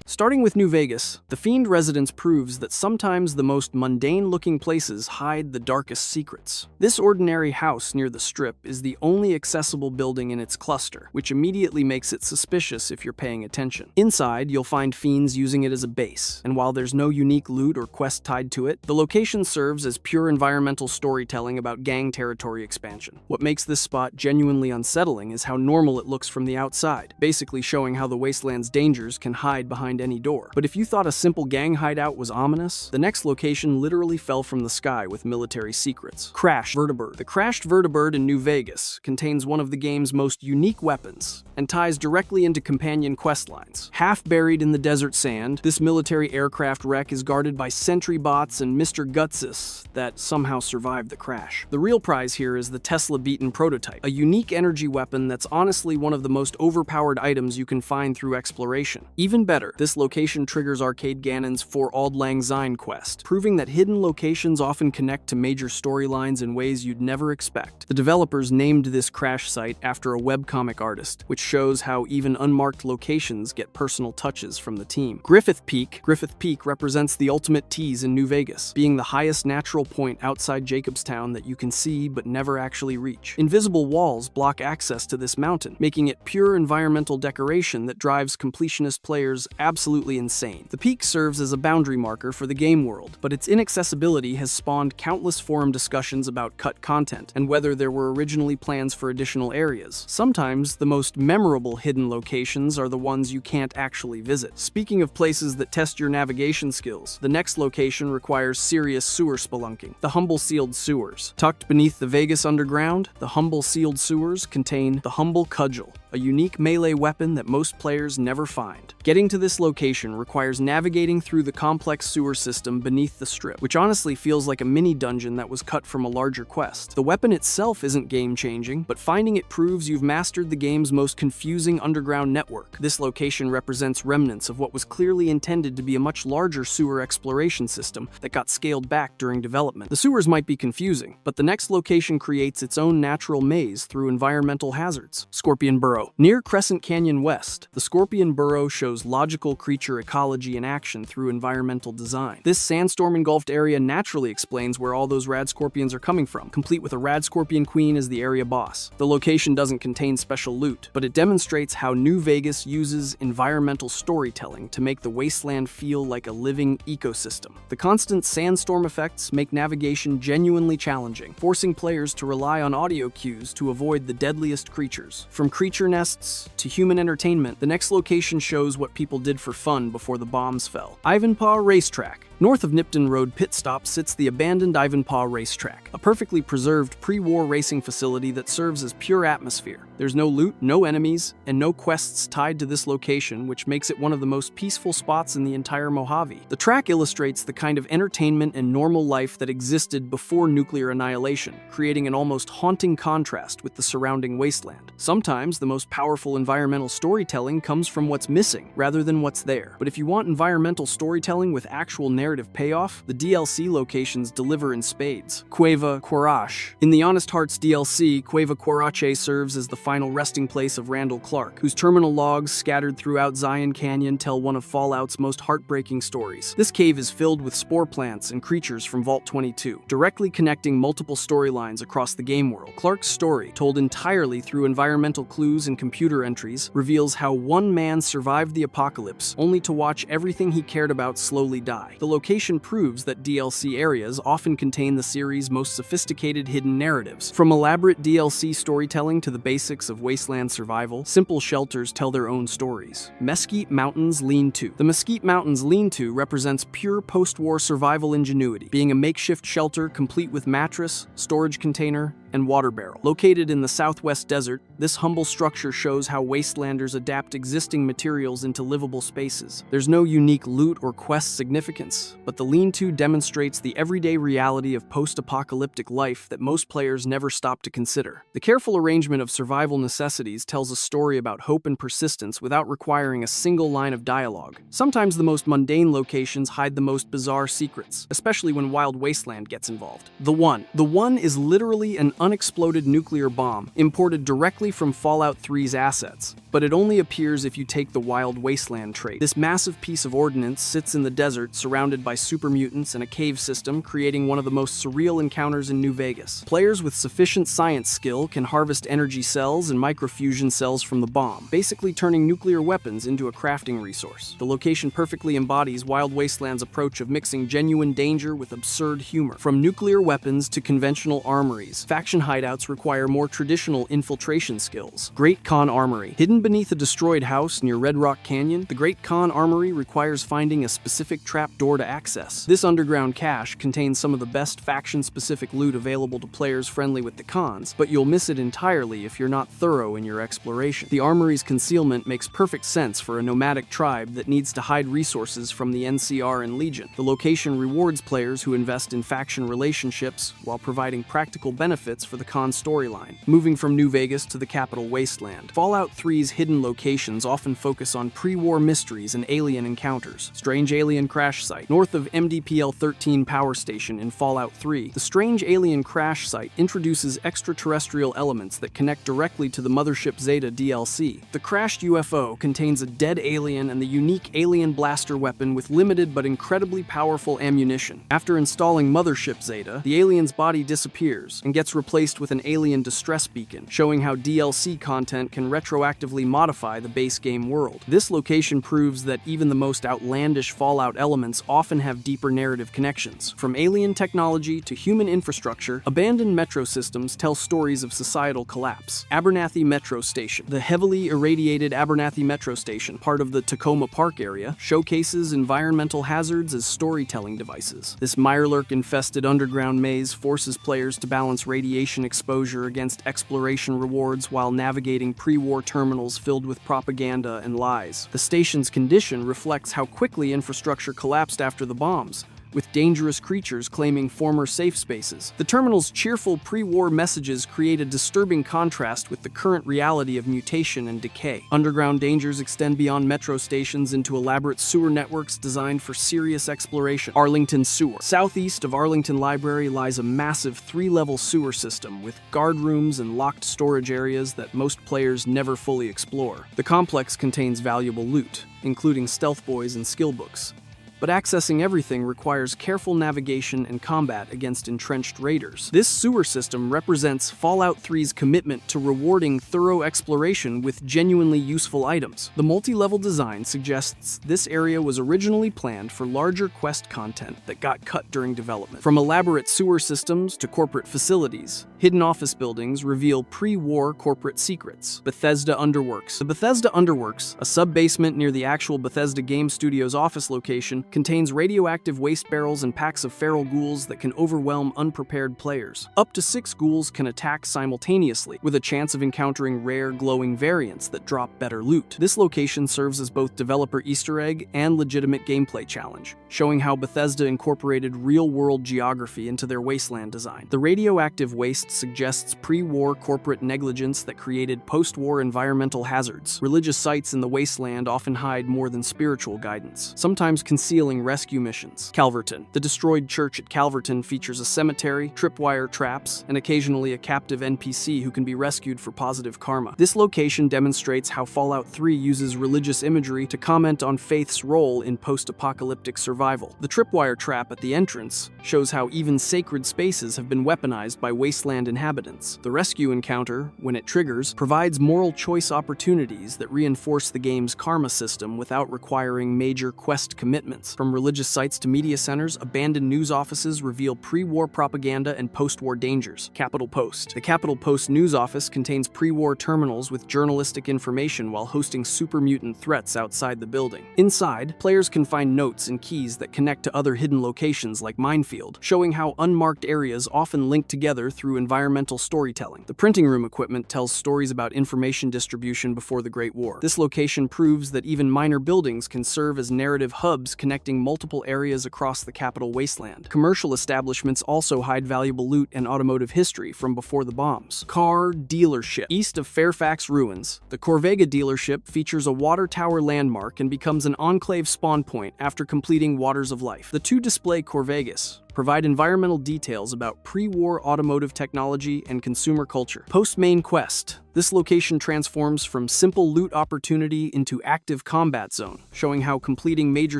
Starting with New Vegas, the Fiend residence proves that sometimes the most mundane-looking places hide the darkest secrets. This ordinary house near the Strip is the only accessible building in its cluster, which immediately makes it suspicious if you're paying attention. Inside, you'll find Fiends using it as a base, and while there's no unique loot or quest tied to it, the location serves as pure environmental storytelling about gang territory expansion. What makes this spot genuinely unsettling is how normal it looks from the outside, basically showing how the Wasteland's dangers can hide behind behind any door. But if you thought a simple gang hideout was ominous, the next location literally fell from the sky with military secrets. Crash Vertibird. The crashed Vertibird in New Vegas contains one of the game's most unique weapons and ties directly into companion quest lines. Half buried in the desert sand, this military aircraft wreck is guarded by sentry bots and Mr. Gutsis that somehow survived the crash. The real prize here is the Tesla-beaten prototype, a unique energy weapon that's honestly one of the most overpowered items you can find through exploration. Even better, this location triggers Arcade Ganon's For Auld Lang Syne quest, proving that hidden locations often connect to major storylines in ways you'd never expect. The developers named this crash site after a webcomic artist, which shows how even unmarked locations get personal touches from the team. Griffith Peak. Griffith Peak represents the ultimate tease in New Vegas, being the highest natural point outside Jacobstown that you can see but never actually reach. Invisible walls block access to this mountain, making it pure environmental decoration that drives completionist players absolutely insane. The peak serves as a boundary marker for the game world, but its inaccessibility has spawned countless forum discussions about cut content and whether there were originally plans for additional areas. Sometimes, the most memorable hidden locations are the ones you can't actually visit. Speaking of places that test your navigation skills, the next location requires serious sewer spelunking. The Humble Sealed Sewers. Tucked beneath the Vegas underground, the Humble Sealed Sewers contain the Humble Cudgel, a unique melee weapon that most players never find. Getting to this location requires navigating through the complex sewer system beneath the strip, which honestly feels like a mini dungeon that was cut from a larger quest. The weapon itself isn't game-changing, but finding it proves you've mastered the game's most confusing underground network. This location represents remnants of what was clearly intended to be a much larger sewer exploration system that got scaled back during development. The sewers might be confusing, but the next location creates its own natural maze through environmental hazards. Scorpion Burrow. Near Crescent Canyon West, the Scorpion Burrow shows logical creature ecology in action through environmental design. This sandstorm-engulfed area naturally explains where all those rad scorpions are coming from, complete with a rad scorpion queen as the area boss. The location doesn't contain special loot, but it demonstrates how New Vegas uses environmental storytelling to make the wasteland feel like a living ecosystem. The constant sandstorm effects make navigation genuinely challenging, forcing players to rely on audio cues to avoid the deadliest creatures. From creature nests to human entertainment, the next location shows what people did for fun before the bombs fell. Ivanpah Racetrack. North of Nipton Road Pit Stop sits the abandoned Ivanpah Racetrack, a perfectly preserved pre-war racing facility that serves as pure atmosphere. There's no loot, no enemies, and no quests tied to this location, which makes it one of the most peaceful spots in the entire Mojave. The track illustrates the kind of entertainment and normal life that existed before nuclear annihilation, creating an almost haunting contrast with the surrounding wasteland. Sometimes the most powerful environmental storytelling comes from what's missing, rather than what's there. But if you want environmental storytelling with actual narrative payoff, the DLC locations deliver in spades. Cueva Quarache. In the Honest Hearts DLC, Cueva Quarache serves as the final resting place of Randall Clark, whose terminal logs scattered throughout Zion Canyon tell one of Fallout's most heartbreaking stories. This cave is filled with spore plants and creatures from Vault 22, directly connecting multiple storylines across the game world. Clark's story, told entirely through environmental clues and computer entries, reveals how one man survived the apocalypse, only to watch everything he cared about slowly die. The location proves that DLC areas often contain the series' most sophisticated hidden narratives. From elaborate DLC storytelling to the basics of wasteland survival, simple shelters tell their own stories. Mesquite Mountains Lean-To. The Mesquite Mountains Lean-To represents pure post-war survival ingenuity, being a makeshift shelter complete with mattress, storage container, and water barrel. Located in the southwest desert, this humble structure shows how wastelanders adapt existing materials into livable spaces. There's no unique loot or quest significance, but the lean-to demonstrates the everyday reality of post-apocalyptic life that most players never stop to consider. The careful arrangement of survival necessities tells a story about hope and persistence without requiring a single line of dialogue. Sometimes the most mundane locations hide the most bizarre secrets, especially when Wild Wasteland gets involved. The One. The One is literally an unexploded nuclear bomb imported directly from Fallout 3's assets, but it only appears if you take the Wild Wasteland trait. This massive piece of ordnance sits in the desert surrounded by super mutants and a cave system, creating one of the most surreal encounters in New Vegas. Players with sufficient science skill can harvest energy cells and microfusion cells from the bomb, basically turning nuclear weapons into a crafting resource. The location perfectly embodies Wild Wasteland's approach of mixing genuine danger with absurd humor. From nuclear weapons to conventional armories, faction hideouts require more traditional infiltration skills. Great Khan Armory. Hidden beneath a destroyed house near Red Rock Canyon, the Great Khan Armory requires finding a specific trapdoor to access. This underground cache contains some of the best faction-specific loot available to players friendly with the Khans, but you'll miss it entirely if you're not thorough in your exploration. The armory's concealment makes perfect sense for a nomadic tribe that needs to hide resources from the NCR and Legion. The location rewards players who invest in faction relationships while providing practical benefits for the Khan storyline. Moving from New Vegas to the capital wasteland, Fallout 3's hidden locations often focus on pre-war mysteries and alien encounters. Strange Alien Crash Site. North of MDPL-13 Power Station in Fallout 3, the Strange Alien Crash Site introduces extraterrestrial elements that connect directly to the Mothership Zeta DLC. The crashed UFO contains a dead alien and the unique alien blaster weapon with limited but incredibly powerful ammunition. After installing Mothership Zeta, the alien's body disappears and gets replaced with an alien distress beacon, showing how DLC content can retroactively modify the base game world. This location proves that even the most outlandish Fallout elements often have deeper narrative connections. From alien technology to human infrastructure, abandoned metro systems tell stories of societal collapse. Abernathy Metro Station. The heavily irradiated Abernathy Metro Station, part of the Tacoma Park area, showcases environmental hazards as storytelling devices. This Mirelurk-infested underground maze forces players to balance radiation exposure against exploration rewards while navigating pre-war terminals filled with propaganda and lies. The station's condition reflects how quickly infrastructure collapsed after the bombs, with dangerous creatures claiming former safe spaces. The terminal's cheerful pre-war messages create a disturbing contrast with the current reality of mutation and decay. Underground dangers extend beyond metro stations into elaborate sewer networks designed for serious exploration. Arlington Sewer. Southeast of Arlington Library lies a massive 3-level sewer system with guard rooms and locked storage areas that most players never fully explore. The complex contains valuable loot, including stealth boys and skill books. But accessing everything requires careful navigation and combat against entrenched raiders. This sewer system represents Fallout 3's commitment to rewarding thorough exploration with genuinely useful items. The multi-level design suggests this area was originally planned for larger quest content that got cut during development. From elaborate sewer systems to corporate facilities, hidden office buildings reveal pre-war corporate secrets. Bethesda Underworks. The Bethesda Underworks, a sub-basement near the actual Bethesda Game Studios office location, contains radioactive waste barrels and packs of feral ghouls that can overwhelm unprepared players. Up to 6 ghouls can attack simultaneously, with a chance of encountering rare, glowing variants that drop better loot. This location serves as both developer Easter egg and legitimate gameplay challenge, showing how Bethesda incorporated real-world geography into their wasteland design. The radioactive waste suggests pre-war corporate negligence that created post-war environmental hazards. Religious sites in the wasteland often hide more than spiritual guidance, sometimes concealing rescue missions. Calverton. The destroyed church at Calverton features a cemetery, tripwire traps, and occasionally a captive NPC who can be rescued for positive karma. This location demonstrates how Fallout 3 uses religious imagery to comment on faith's role in post-apocalyptic survival. The tripwire trap at the entrance shows how even sacred spaces have been weaponized by wasteland inhabitants. The rescue encounter, when it triggers, provides moral choice opportunities that reinforce the game's karma system without requiring major quest commitments. From religious sites to media centers, abandoned news offices reveal pre-war propaganda and post-war dangers. Capitol Post. The Capitol Post news office contains pre-war terminals with journalistic information while hosting super mutant threats outside the building. Inside, players can find notes and keys that connect to other hidden locations like Minefield, showing how unmarked areas often link together through environmental storytelling. The printing room equipment tells stories about information distribution before the Great War. This location proves that even minor buildings can serve as narrative hubs connecting multiple areas across the Capitol wasteland. Commercial establishments also hide valuable loot and automotive history from before the bombs. Car dealership. East of Fairfax Ruins, the Corvega dealership features a water tower landmark and becomes an enclave spawn point after completing Waters of Life. The two display Corvegas provide environmental details about pre-war automotive technology and consumer culture. Post-main quest. This location transforms from simple loot opportunity into active combat zone, showing how completing major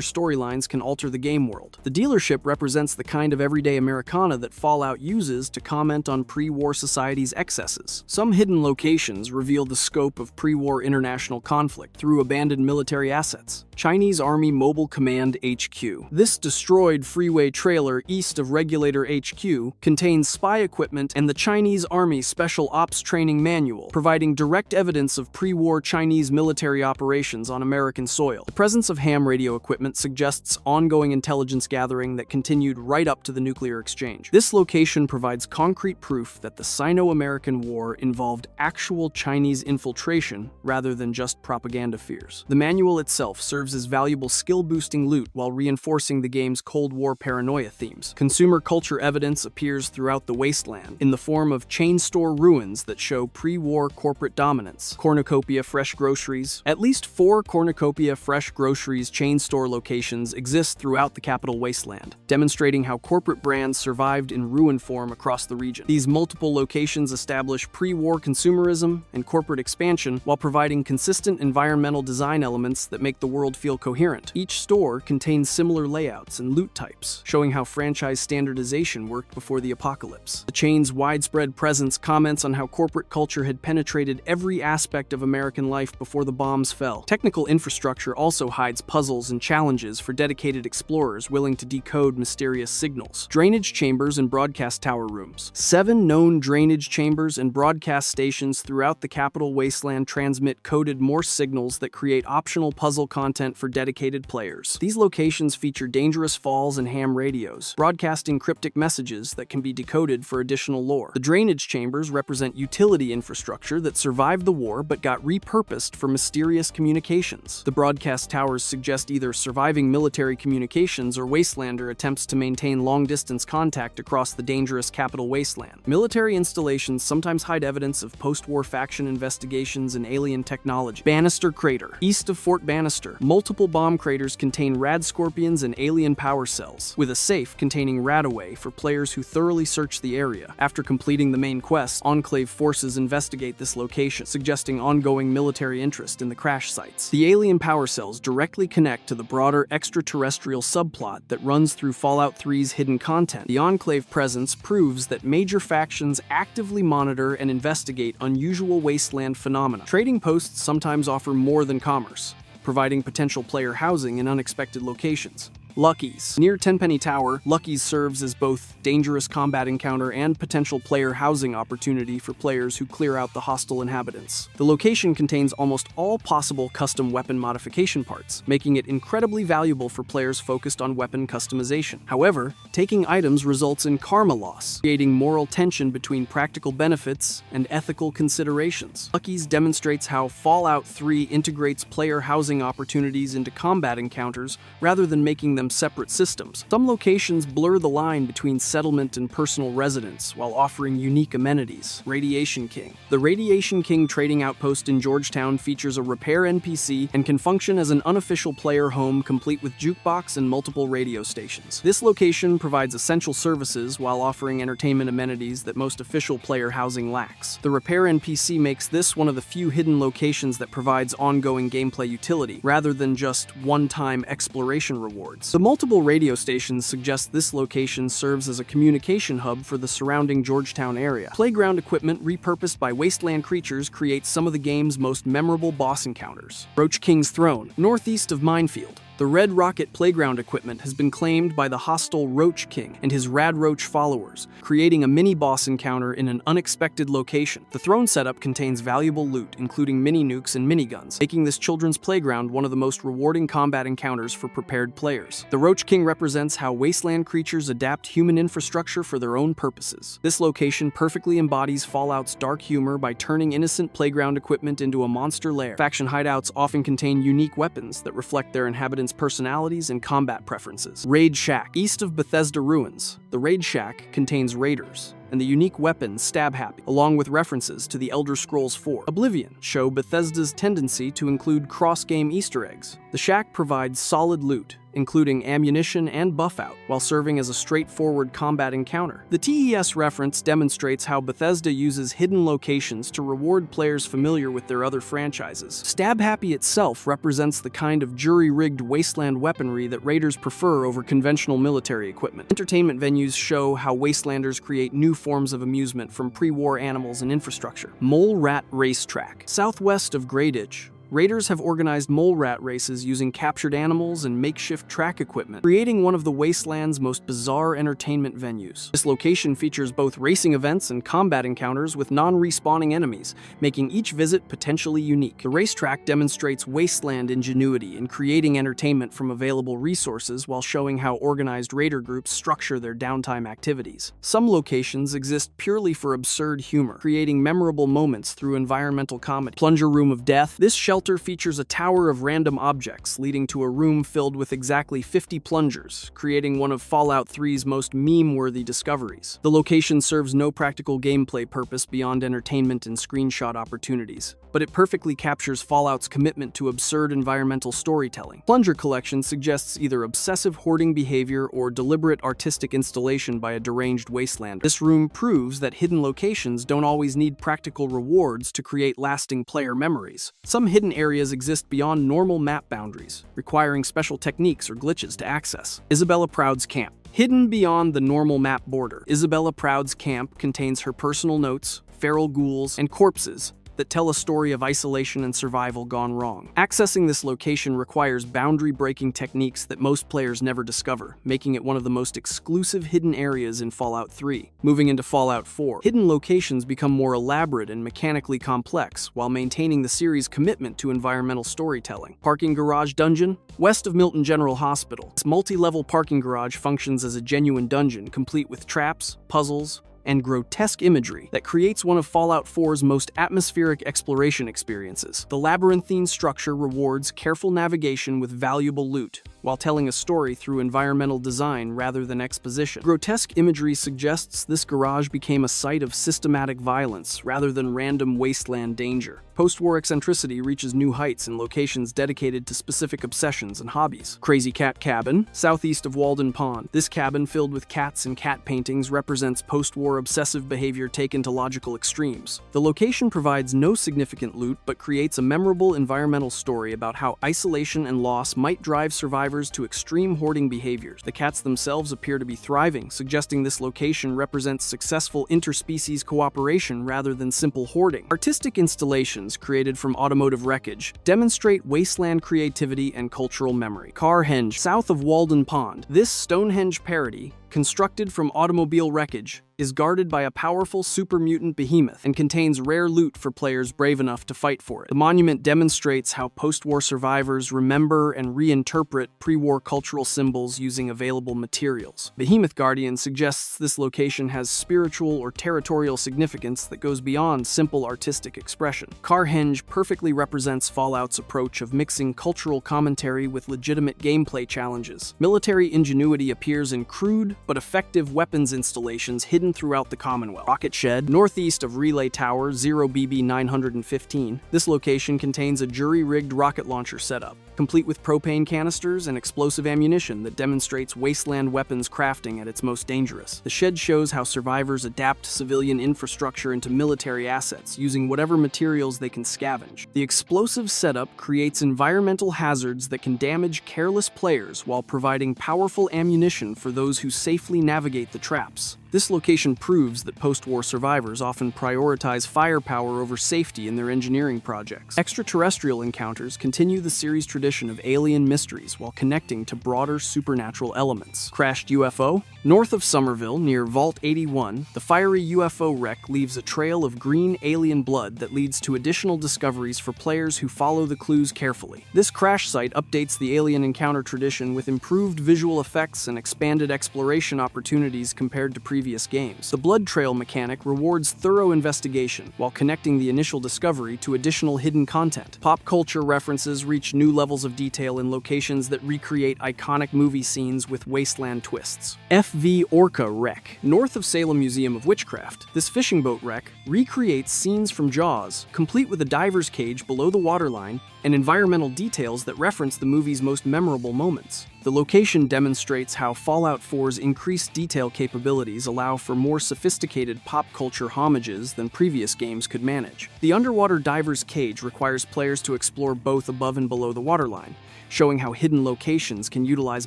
storylines can alter the game world. The dealership represents the kind of everyday Americana that Fallout uses to comment on pre-war society's excesses. Some hidden locations reveal the scope of pre-war international conflict through abandoned military assets. Chinese Army Mobile Command HQ. This destroyed freeway trailer east east of Regulator HQ, contains spy equipment and the Chinese Army Special Ops Training Manual, providing direct evidence of pre-war Chinese military operations on American soil. The presence of ham radio equipment suggests ongoing intelligence gathering that continued right up to the nuclear exchange. This location provides concrete proof that the Sino-American War involved actual Chinese infiltration rather than just propaganda fears. The manual itself serves as valuable skill-boosting loot while reinforcing the game's Cold War paranoia themes. Consumer culture evidence appears throughout the wasteland in the form of chain store ruins that show pre-war corporate dominance. Cornucopia Fresh Groceries. At least 4 Cornucopia Fresh Groceries chain store locations exist throughout the capital wasteland, demonstrating how corporate brands survived in ruin form across the region. These multiple locations establish pre-war consumerism and corporate expansion while providing consistent environmental design elements that make the world feel coherent. Each store contains similar layouts and loot types, showing how franchise standardization worked before the apocalypse. The chain's widespread presence comments on how corporate culture had penetrated every aspect of American life before the bombs fell. Technical infrastructure also hides puzzles and challenges for dedicated explorers willing to decode mysterious signals. Drainage chambers and broadcast tower rooms. 7 known drainage chambers and broadcast stations throughout the capital wasteland transmit coded Morse signals that create optional puzzle content for dedicated players. These locations feature dangerous falls and ham radios, broadcasting cryptic messages that can be decoded for additional lore. The drainage chambers represent utility infrastructure that survived the war but got repurposed for mysterious communications. The broadcast towers suggest either surviving military communications or Wastelander attempts to maintain long-distance contact across the dangerous capital wasteland. Military installations sometimes hide evidence of post-war faction investigations and alien technology. Bannister Crater. East of Fort Bannister, multiple bomb craters contain rad scorpions and alien power cells, with a safe containing Radaway for players who thoroughly search the area. After completing the main quest, Enclave forces investigate this location, suggesting ongoing military interest in the crash sites. The alien power cells directly connect to the broader extraterrestrial subplot that runs through Fallout 3's hidden content. The Enclave presence proves that major factions actively monitor and investigate unusual wasteland phenomena. Trading posts sometimes offer more than commerce, providing potential player housing in unexpected locations. Lucky's. Near Tenpenny Tower, Lucky's serves as both dangerous combat encounter and potential player housing opportunity for players who clear out the hostile inhabitants. The location contains almost all possible custom weapon modification parts, making it incredibly valuable for players focused on weapon customization. However, taking items results in karma loss, creating moral tension between practical benefits and ethical considerations. Lucky's demonstrates how Fallout 3 integrates player housing opportunities into combat encounters rather than making them separate systems. Some locations blur the line between settlement and personal residence while offering unique amenities. Radiation King. The Radiation King trading outpost in Georgetown features a repair NPC and can function as an unofficial player home complete with jukebox and multiple radio stations. This location provides essential services while offering entertainment amenities that most official player housing lacks. The repair NPC makes this one of the few hidden locations that provides ongoing gameplay utility, rather than just one-time exploration rewards. The multiple radio stations suggest this location serves as a communication hub for the surrounding Georgetown area. Playground equipment repurposed by wasteland creatures creates some of the game's most memorable boss encounters. Roach King's Throne, northeast of Minefield. The Red Rocket playground equipment has been claimed by the hostile Roach King and his Rad Roach followers, creating a mini-boss encounter in an unexpected location. The throne setup contains valuable loot, including mini-nukes and miniguns, making this children's playground one of the most rewarding combat encounters for prepared players. The Roach King represents how wasteland creatures adapt human infrastructure for their own purposes. This location perfectly embodies Fallout's dark humor by turning innocent playground equipment into a monster lair. Faction hideouts often contain unique weapons that reflect their inhabitants' personalities and combat preferences. Raid Shack. East of Bethesda Ruins, the Raid Shack contains raiders and the unique weapon Stab Happy, along with references to the Elder Scrolls IV. Oblivion show Bethesda's tendency to include cross-game Easter eggs. The shack provides solid loot, including ammunition and buff out, while serving as a straightforward combat encounter. The TES reference demonstrates how Bethesda uses hidden locations to reward players familiar with their other franchises. Stab Happy itself represents the kind of jury-rigged wasteland weaponry that raiders prefer over conventional military equipment. Entertainment venues show how wastelanders create new forms of amusement from pre-war animals and infrastructure. Mole Rat Racetrack. Southwest of Grey Ditch, raiders have organized mole rat races using captured animals and makeshift track equipment, creating one of the wasteland's most bizarre entertainment venues. This location features both racing events and combat encounters with non-respawning enemies, making each visit potentially unique. The racetrack demonstrates wasteland ingenuity in creating entertainment from available resources while showing how organized raider groups structure their downtime activities. Some locations exist purely for absurd humor, creating memorable moments through environmental comedy. Plunger Room of Death. This shelter features a tower of random objects, leading to a room filled with exactly 50 plungers, creating one of Fallout 3's most meme-worthy discoveries. The location serves no practical gameplay purpose beyond entertainment and screenshot opportunities, but it perfectly captures Fallout's commitment to absurd environmental storytelling. Plunger Collection suggests either obsessive hoarding behavior or deliberate artistic installation by a deranged wastelander. This room proves that hidden locations don't always need practical rewards to create lasting player memories. Some hidden areas exist beyond normal map boundaries, requiring special techniques or glitches to access. Isabella Proud's Camp. Hidden beyond the normal map border, Isabella Proud's camp contains her personal notes, feral ghouls, and corpses that tell a story of isolation and survival gone wrong. Accessing this location requires boundary-breaking techniques that most players never discover, making it one of the most exclusive hidden areas in Fallout 3. Moving into Fallout 4, hidden locations become more elaborate and mechanically complex, while maintaining the series' commitment to environmental storytelling. Parking Garage Dungeon. West of Milton General Hospital, this multi-level parking garage functions as a genuine dungeon, complete with traps, puzzles, and grotesque imagery that creates one of Fallout 4's most atmospheric exploration experiences. The labyrinthine structure rewards careful navigation with valuable loot, while telling a story through environmental design rather than exposition. Grotesque imagery suggests this garage became a site of systematic violence rather than random wasteland danger. Post-war eccentricity reaches new heights in locations dedicated to specific obsessions and hobbies. Crazy Cat Cabin, southeast of Walden Pond. This cabin filled with cats and cat paintings represents post-war obsessive behavior taken to logical extremes. The location provides no significant loot, but creates a memorable environmental story about how isolation and loss might drive survivors to extreme hoarding behaviors. The cats themselves appear to be thriving, suggesting this location represents successful interspecies cooperation rather than simple hoarding. Artistic installations created from automotive wreckage demonstrate wasteland creativity and cultural memory. Carhenge, south of Walden Pond. This Stonehenge parody, constructed from automobile wreckage, is guarded by a powerful super mutant behemoth and contains rare loot for players brave enough to fight for it. The monument demonstrates how post-war survivors remember and reinterpret pre-war cultural symbols using available materials. Behemoth Guardian suggests this location has spiritual or territorial significance that goes beyond simple artistic expression. Carhenge perfectly represents Fallout's approach of mixing cultural commentary with legitimate gameplay challenges. Military ingenuity appears in crude but effective weapons installations hidden throughout the Commonwealth. Rocket Shed, northeast of Relay Tower 0BB915. This location contains a jury-rigged rocket launcher setup, complete with propane canisters and explosive ammunition that demonstrates wasteland weapons crafting at its most dangerous. The shed shows how survivors adapt civilian infrastructure into military assets, using whatever materials they can scavenge. The explosive setup creates environmental hazards that can damage careless players while providing powerful ammunition for those who safely navigate the traps. This location proves that post-war survivors often prioritize firepower over safety in their engineering projects. Extraterrestrial encounters continue the series' tradition of alien mysteries while connecting to broader supernatural elements. Crashed UFO? North of Somerville, near Vault 81, the fiery UFO wreck leaves a trail of green alien blood that leads to additional discoveries for players who follow the clues carefully. This crash site updates the alien encounter tradition with improved visual effects and expanded exploration opportunities compared to previous games. The blood trail mechanic rewards thorough investigation while connecting the initial discovery to additional hidden content. Pop culture references reach new levels of detail in locations that recreate iconic movie scenes with wasteland twists. FV Orca Wreck. North of Salem Museum of Witchcraft, this fishing boat wreck recreates scenes from Jaws, complete with a diver's cage below the waterline and environmental details that reference the movie's most memorable moments. The location demonstrates how Fallout 4's increased detail capabilities allow for more sophisticated pop culture homages than previous games could manage. The underwater diver's cage requires players to explore both above and below the waterline, showing how hidden locations can utilize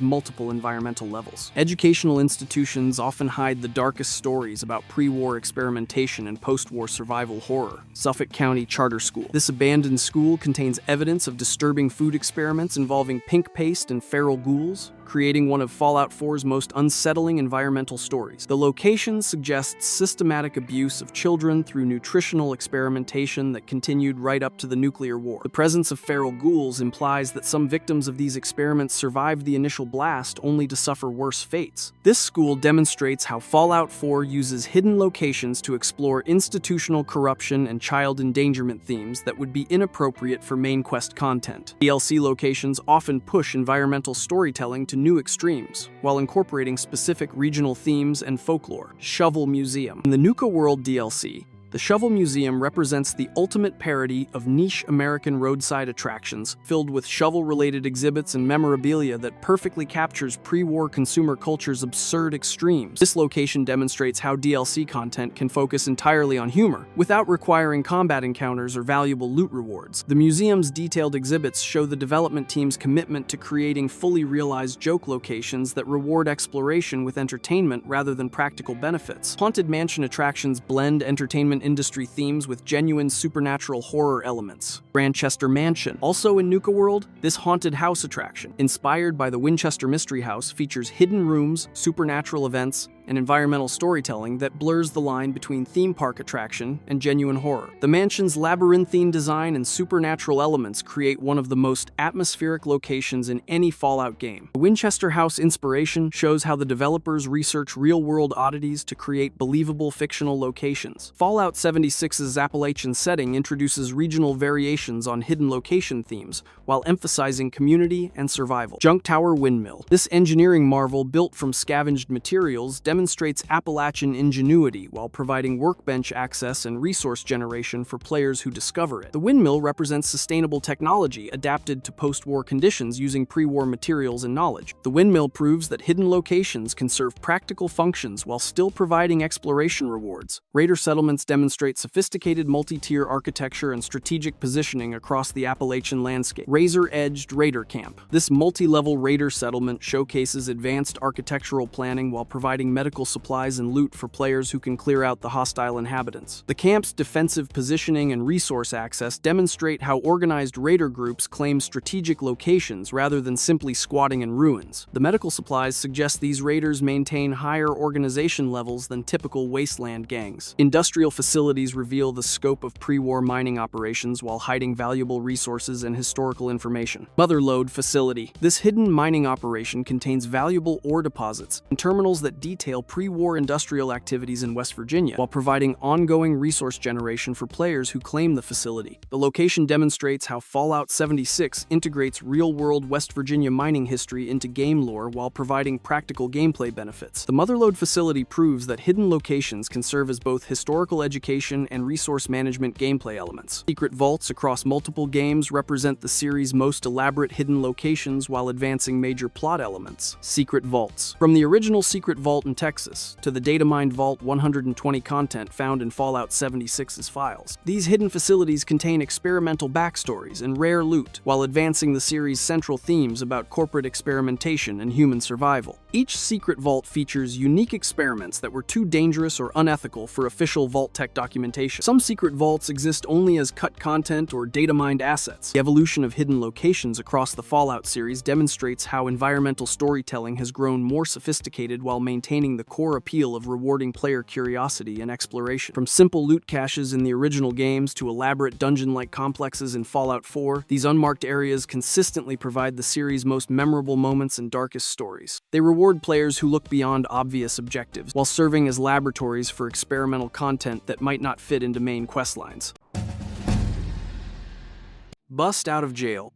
multiple environmental levels. Educational institutions often hide the darkest stories about pre-war experimentation and post-war survival horror, Suffolk County Charter School. This abandoned school contains evidence of disturbing food experiments involving pink paste and feral ghouls, creating one of Fallout 4's most unsettling environmental stories. The location suggests systematic abuse of children through nutritional experimentation that continued right up to the nuclear war. The presence of feral ghouls implies that some victims of these experiments survived the initial blast only to suffer worse fates. This school demonstrates how Fallout 4 uses hidden locations to explore institutional corruption and child endangerment themes that would be inappropriate for main quest content. DLC locations often push environmental storytelling to new extremes, while incorporating specific regional themes and folklore. Shovel Museum. In the Nuka World DLC, the Shovel Museum represents the ultimate parody of niche American roadside attractions, filled with shovel-related exhibits and memorabilia that perfectly captures pre-war consumer culture's absurd extremes. This location demonstrates how DLC content can focus entirely on humor, without requiring combat encounters or valuable loot rewards. The museum's detailed exhibits show the development team's commitment to creating fully realized joke locations that reward exploration with entertainment rather than practical benefits. Haunted Mansion attractions blend entertainment industry themes with genuine supernatural horror elements. Grantchester Mansion. Also in Nuka World, this haunted house attraction, inspired by the Winchester Mystery House, features hidden rooms, supernatural events, and environmental storytelling that blurs the line between theme park attraction and genuine horror. The mansion's labyrinthine design and supernatural elements create one of the most atmospheric locations in any Fallout game. The Winchester House inspiration shows how the developers research real-world oddities to create believable fictional locations. Fallout 76's Appalachian setting introduces regional variations on hidden location themes, while emphasizing community and survival. Junk Tower Windmill. This engineering marvel, built from scavenged materials, demonstrates Appalachian ingenuity while providing workbench access and resource generation for players who discover it. The windmill represents sustainable technology adapted to post-war conditions using pre-war materials and knowledge. The windmill proves that hidden locations can serve practical functions while still providing exploration rewards. Raider settlements demonstrate sophisticated multi-tier architecture and strategic positioning across the Appalachian landscape. Razor-edged Raider Camp. This multi-level raider settlement showcases advanced architectural planning while providing medical supplies and loot for players who can clear out the hostile inhabitants. The camp's defensive positioning and resource access demonstrate how organized raider groups claim strategic locations rather than simply squatting in ruins. The medical supplies suggest these raiders maintain higher organization levels than typical wasteland gangs. Industrial facilities reveal the scope of pre-war mining operations while hiding valuable resources and historical information. Motherlode Facility. This hidden mining operation contains valuable ore deposits and terminals that detail pre-war industrial activities in West Virginia, while providing ongoing resource generation for players who claim the facility. The location demonstrates how Fallout 76 integrates real-world West Virginia mining history into game lore while providing practical gameplay benefits. The Motherlode facility proves that hidden locations can serve as both historical education and resource management gameplay elements. Secret vaults across multiple games represent the series' most elaborate hidden locations while advancing major plot elements. Secret vaults. From the original Secret Vault in Texas to the Datamined Vault 120 content found in Fallout 76's files, these hidden facilities contain experimental backstories and rare loot, while advancing the series' central themes about corporate experimentation and human survival. Each secret vault features unique experiments that were too dangerous or unethical for official Vault-Tec documentation. Some secret vaults exist only as cut content or data-mined assets. The evolution of hidden locations across the Fallout series demonstrates how environmental storytelling has grown more sophisticated while maintaining the core appeal of rewarding player curiosity and exploration. From simple loot caches in the original games to elaborate dungeon-like complexes in Fallout 4, these unmarked areas consistently provide the series' most memorable moments and darkest stories. They reward players who look beyond obvious objectives, while serving as laboratories for experimental content that might not fit into main questlines. Bust out of jail.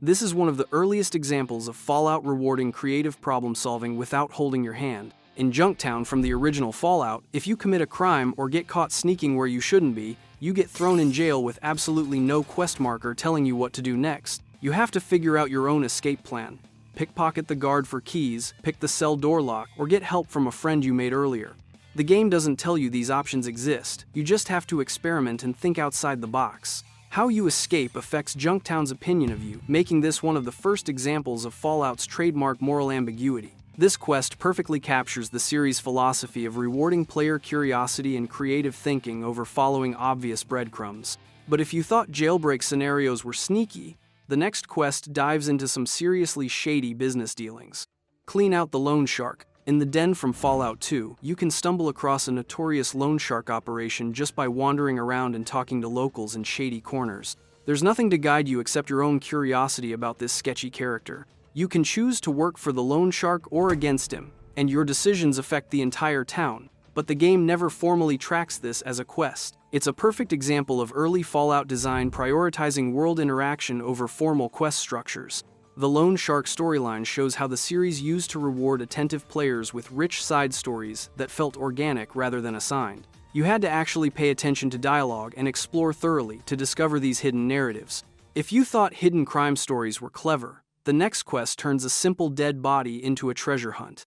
This is one of the earliest examples of Fallout rewarding creative problem-solving without holding your hand. In Junktown from the original Fallout, if you commit a crime or get caught sneaking where you shouldn't be, you get thrown in jail with absolutely no quest marker telling you what to do next. You have to figure out your own escape plan. Pickpocket the guard for keys, pick the cell door lock, or get help from a friend you made earlier. The game doesn't tell you these options exist, you just have to experiment and think outside the box. How you escape affects Junktown's opinion of you, making this one of the first examples of Fallout's trademark moral ambiguity. This quest perfectly captures the series' philosophy of rewarding player curiosity and creative thinking over following obvious breadcrumbs. But if you thought jailbreak scenarios were sneaky, the next quest dives into some seriously shady business dealings. Clean out the loan shark. In the den from Fallout 2, you can stumble across a notorious loan shark operation just by wandering around and talking to locals in shady corners. There's nothing to guide you except your own curiosity about this sketchy character. You can choose to work for the loan shark or against him, and your decisions affect the entire town, but the game never formally tracks this as a quest. It's a perfect example of early Fallout design prioritizing world interaction over formal quest structures. The Loan Shark storyline shows how the series used to reward attentive players with rich side stories that felt organic rather than assigned. You had to actually pay attention to dialogue and explore thoroughly to discover these hidden narratives. If you thought hidden crime stories were clever, the next quest turns a simple dead body into a treasure hunt.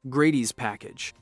Grady's Package.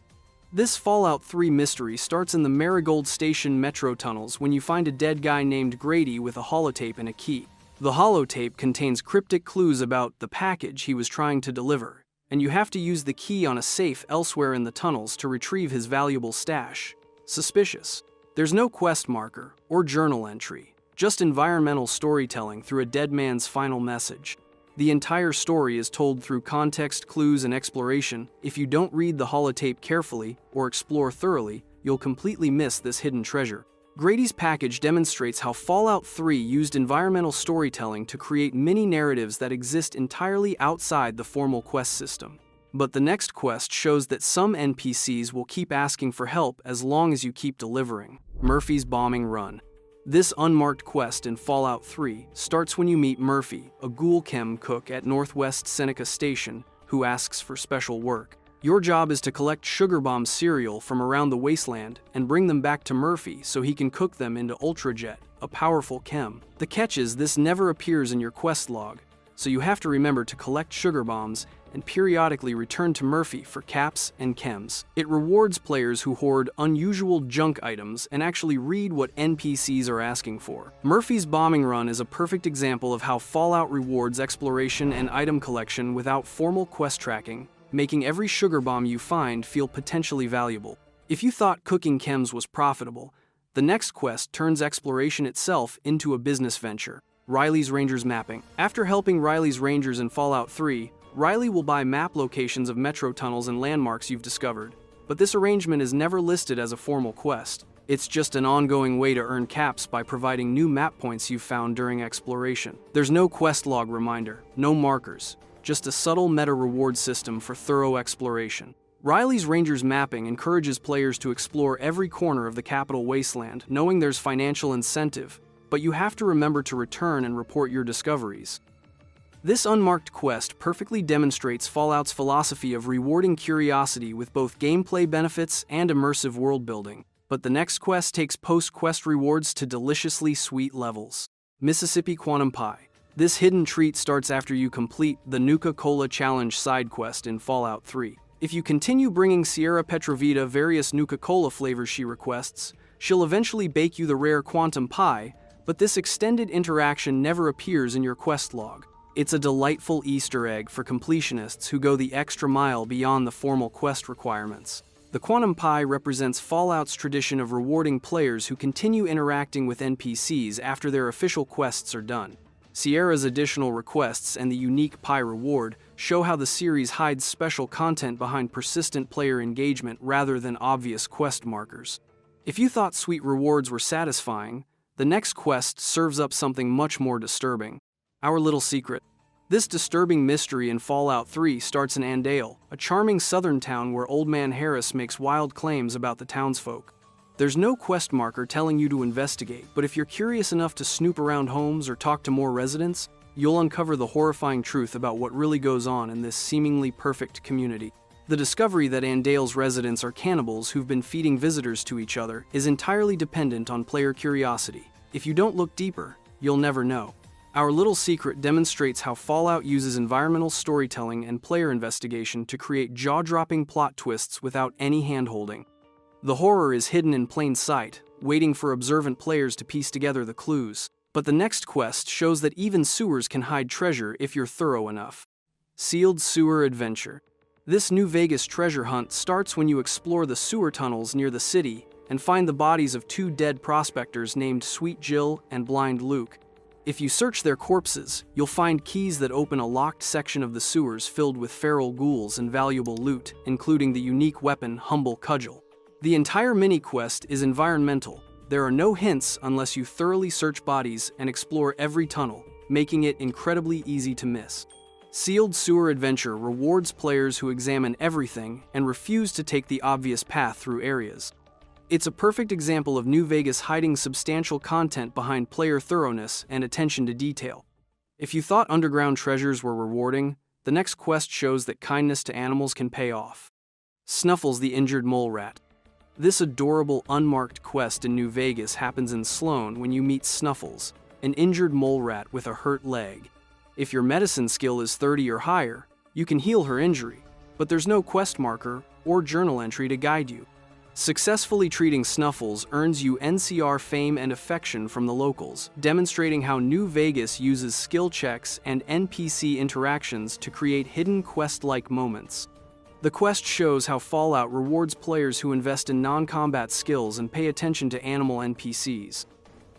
This Fallout 3 mystery starts in the Marigold Station metro tunnels when you find a dead guy named Grady with a holotape and a key. The holotape contains cryptic clues about the package he was trying to deliver, and you have to use the key on a safe elsewhere in the tunnels to retrieve his valuable stash. Suspicious. There's no quest marker or journal entry, just environmental storytelling through a dead man's final message. The entire story is told through context, clues, and exploration. If you don't read the holotape carefully or explore thoroughly, you'll completely miss this hidden treasure. Grady's Package demonstrates how Fallout 3 used environmental storytelling to create mini-narratives that exist entirely outside the formal quest system. But the next quest shows that some NPCs will keep asking for help as long as you keep delivering. Murphy's Bombing Run. This unmarked quest in Fallout 3 starts when you meet Murphy, a ghoul chem cook at Northwest Seneca Station, who asks for special work. Your job is to collect sugar bomb cereal from around the wasteland and bring them back to Murphy so he can cook them into Ultrajet, a powerful chem. The catch is this never appears in your quest log, so you have to remember to collect sugar bombs and periodically return to Murphy for caps and chems. It rewards players who hoard unusual junk items and actually read what NPCs are asking for. Murphy's Bombing Run is a perfect example of how Fallout rewards exploration and item collection without formal quest tracking, making every sugar bomb you find feel potentially valuable. If you thought cooking chems was profitable, the next quest turns exploration itself into a business venture. Riley's Rangers Mapping. After helping Riley's Rangers in Fallout 3, Riley will buy map locations of metro tunnels and landmarks you've discovered, but this arrangement is never listed as a formal quest. It's just an ongoing way to earn caps by providing new map points you've found during exploration. There's no quest log reminder, no markers, just a subtle meta reward system for thorough exploration. Riley's Rangers Mapping encourages players to explore every corner of the capital wasteland, knowing there's financial incentive, but you have to remember to return and report your discoveries. This unmarked quest perfectly demonstrates Fallout's philosophy of rewarding curiosity with both gameplay benefits and immersive world building. But the next quest takes post-quest rewards to deliciously sweet levels. Mississippi Quantum Pie. This hidden treat starts after you complete the Nuka-Cola Challenge side quest in Fallout 3. If you continue bringing Sierra Petrovita various Nuka-Cola flavors she requests, she'll eventually bake you the rare Quantum Pie, but this extended interaction never appears in your quest log. It's a delightful Easter egg for completionists who go the extra mile beyond the formal quest requirements. The Quantum Pie represents Fallout's tradition of rewarding players who continue interacting with NPCs after their official quests are done. Sierra's additional requests and the unique pie reward show how the series hides special content behind persistent player engagement rather than obvious quest markers. If you thought sweet rewards were satisfying, the next quest serves up something much more disturbing. Our Little Secret. This disturbing mystery in Fallout 3 starts in Andale, a charming southern town where Old Man Harris makes wild claims about the townsfolk. There's no quest marker telling you to investigate, but if you're curious enough to snoop around homes or talk to more residents, you'll uncover the horrifying truth about what really goes on in this seemingly perfect community. The discovery that Andale's residents are cannibals who've been feeding visitors to each other is entirely dependent on player curiosity. If you don't look deeper, you'll never know. Our Little Secret demonstrates how Fallout uses environmental storytelling and player investigation to create jaw-dropping plot twists without any hand-holding. The horror is hidden in plain sight, waiting for observant players to piece together the clues. But the next quest shows that even sewers can hide treasure if you're thorough enough. Sealed Sewer Adventure. This New Vegas treasure hunt starts when you explore the sewer tunnels near the city and find the bodies of two dead prospectors named Sweet Jill and Blind Luke. If you search their corpses, you'll find keys that open a locked section of the sewers filled with feral ghouls and valuable loot, including the unique weapon Humble Cudgel. The entire mini-quest is environmental. There are no hints unless you thoroughly search bodies and explore every tunnel, making it incredibly easy to miss. Sealed Sewer Adventure rewards players who examine everything and refuse to take the obvious path through areas. It's a perfect example of New Vegas hiding substantial content behind player thoroughness and attention to detail. If you thought underground treasures were rewarding, the next quest shows that kindness to animals can pay off. Snuffles the Injured Mole Rat. This adorable unmarked quest in New Vegas happens in Sloan when you meet Snuffles, an injured mole rat with a hurt leg. If your medicine skill is 30 or higher, you can heal her injury, but there's no quest marker or journal entry to guide you. Successfully treating Snuffles earns you NCR fame and affection from the locals, demonstrating how New Vegas uses skill checks and NPC interactions to create hidden quest-like moments. The quest shows how Fallout rewards players who invest in non-combat skills and pay attention to animal NPCs.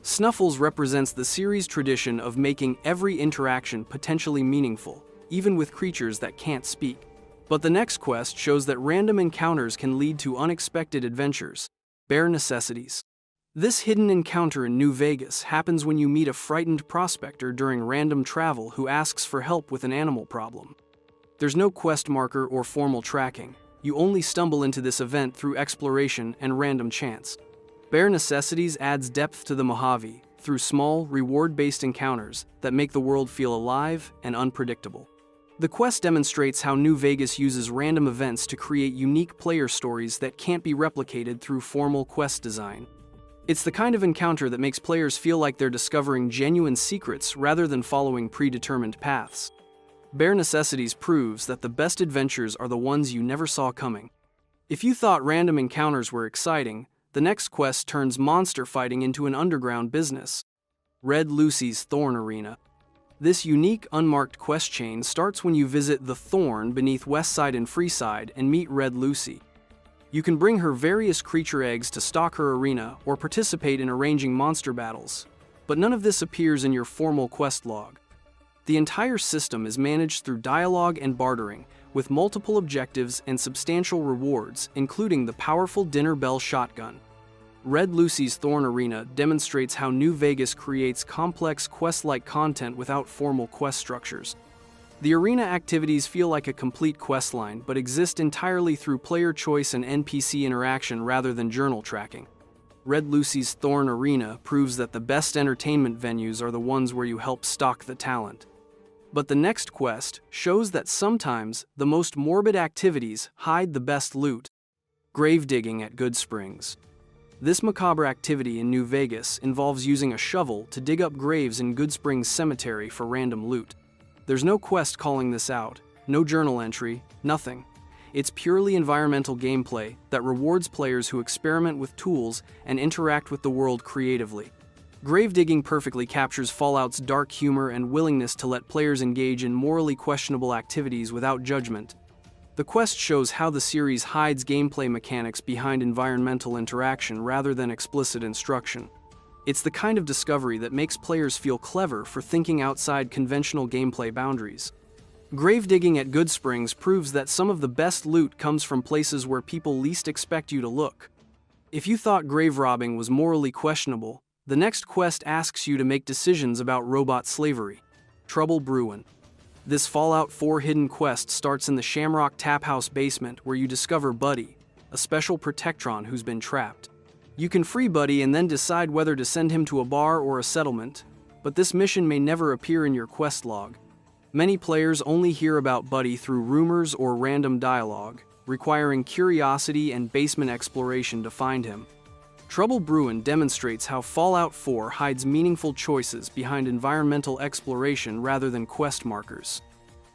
Snuffles represents the series' tradition of making every interaction potentially meaningful, even with creatures that can't speak. But the next quest shows that random encounters can lead to unexpected adventures. Bare Necessities. This hidden encounter in New Vegas happens when you meet a frightened prospector during random travel who asks for help with an animal problem. There's no quest marker or formal tracking. You only stumble into this event through exploration and random chance. Bare Necessities adds depth to the Mojave through small, reward-based encounters that make the world feel alive and unpredictable. The quest demonstrates how New Vegas uses random events to create unique player stories that can't be replicated through formal quest design. It's the kind of encounter that makes players feel like they're discovering genuine secrets rather than following predetermined paths. Bare Necessities proves that the best adventures are the ones you never saw coming. If you thought random encounters were exciting, the next quest turns monster fighting into an underground business. Red Lucy's Thorn Arena. This unique, unmarked quest chain starts when you visit the Thorn beneath Westside and Freeside and meet Red Lucy. You can bring her various creature eggs to stock her arena or participate in arranging monster battles, but none of this appears in your formal quest log. The entire system is managed through dialogue and bartering, with multiple objectives and substantial rewards, including the powerful Dinner Bell shotgun. Red Lucy's Thorn Arena demonstrates how New Vegas creates complex quest-like content without formal quest structures. The arena activities feel like a complete questline, but exist entirely through player choice and NPC interaction rather than journal tracking. Red Lucy's Thorn Arena proves that the best entertainment venues are the ones where you help stock the talent. But the next quest shows that sometimes the most morbid activities hide the best loot. Grave digging at Goodsprings. This macabre activity in New Vegas involves using a shovel to dig up graves in Goodsprings Cemetery for random loot. There's no quest calling this out, no journal entry, nothing. It's purely environmental gameplay that rewards players who experiment with tools and interact with the world creatively. Grave digging perfectly captures Fallout's dark humor and willingness to let players engage in morally questionable activities without judgment. The quest shows how the series hides gameplay mechanics behind environmental interaction rather than explicit instruction. It's the kind of discovery that makes players feel clever for thinking outside conventional gameplay boundaries. Grave digging at Goodsprings proves that some of the best loot comes from places where people least expect you to look. If you thought grave robbing was morally questionable, the next quest asks you to make decisions about robot slavery. Trouble Brewin'. This Fallout 4 hidden quest starts in the Shamrock Tap House basement where you discover Buddy, a special Protectron who's been trapped. You can free Buddy and then decide whether to send him to a bar or a settlement, but this mission may never appear in your quest log. Many players only hear about Buddy through rumors or random dialogue, requiring curiosity and basement exploration to find him. Trouble Brewin' demonstrates how Fallout 4 hides meaningful choices behind environmental exploration rather than quest markers.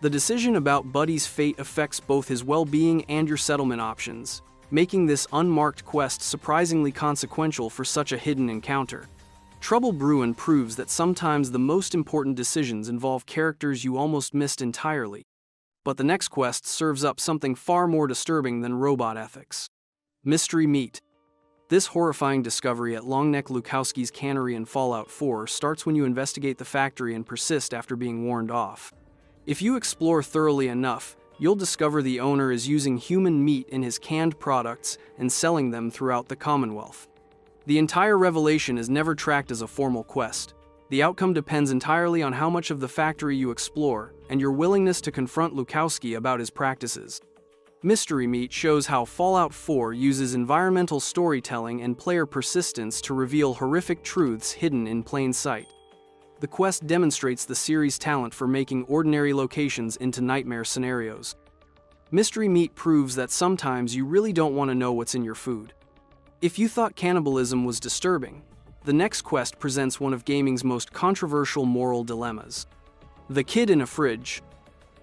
The decision about Buddy's fate affects both his well-being and your settlement options, making this unmarked quest surprisingly consequential for such a hidden encounter. Trouble Brewin' proves that sometimes the most important decisions involve characters you almost missed entirely. But the next quest serves up something far more disturbing than robot ethics. Mystery Meat. This horrifying discovery at Longneck Lukowski's cannery in Fallout 4 starts when you investigate the factory and persist after being warned off. If you explore thoroughly enough, you'll discover the owner is using human meat in his canned products and selling them throughout the Commonwealth. The entire revelation is never tracked as a formal quest. The outcome depends entirely on how much of the factory you explore and your willingness to confront Lukowski about his practices. Mystery Meat shows how Fallout 4 uses environmental storytelling and player persistence to reveal horrific truths hidden in plain sight. The quest demonstrates the series' talent for making ordinary locations into nightmare scenarios. Mystery Meat proves that sometimes you really don't want to know what's in your food. If you thought cannibalism was disturbing, the next quest presents one of gaming's most controversial moral dilemmas. The Kid in a Fridge.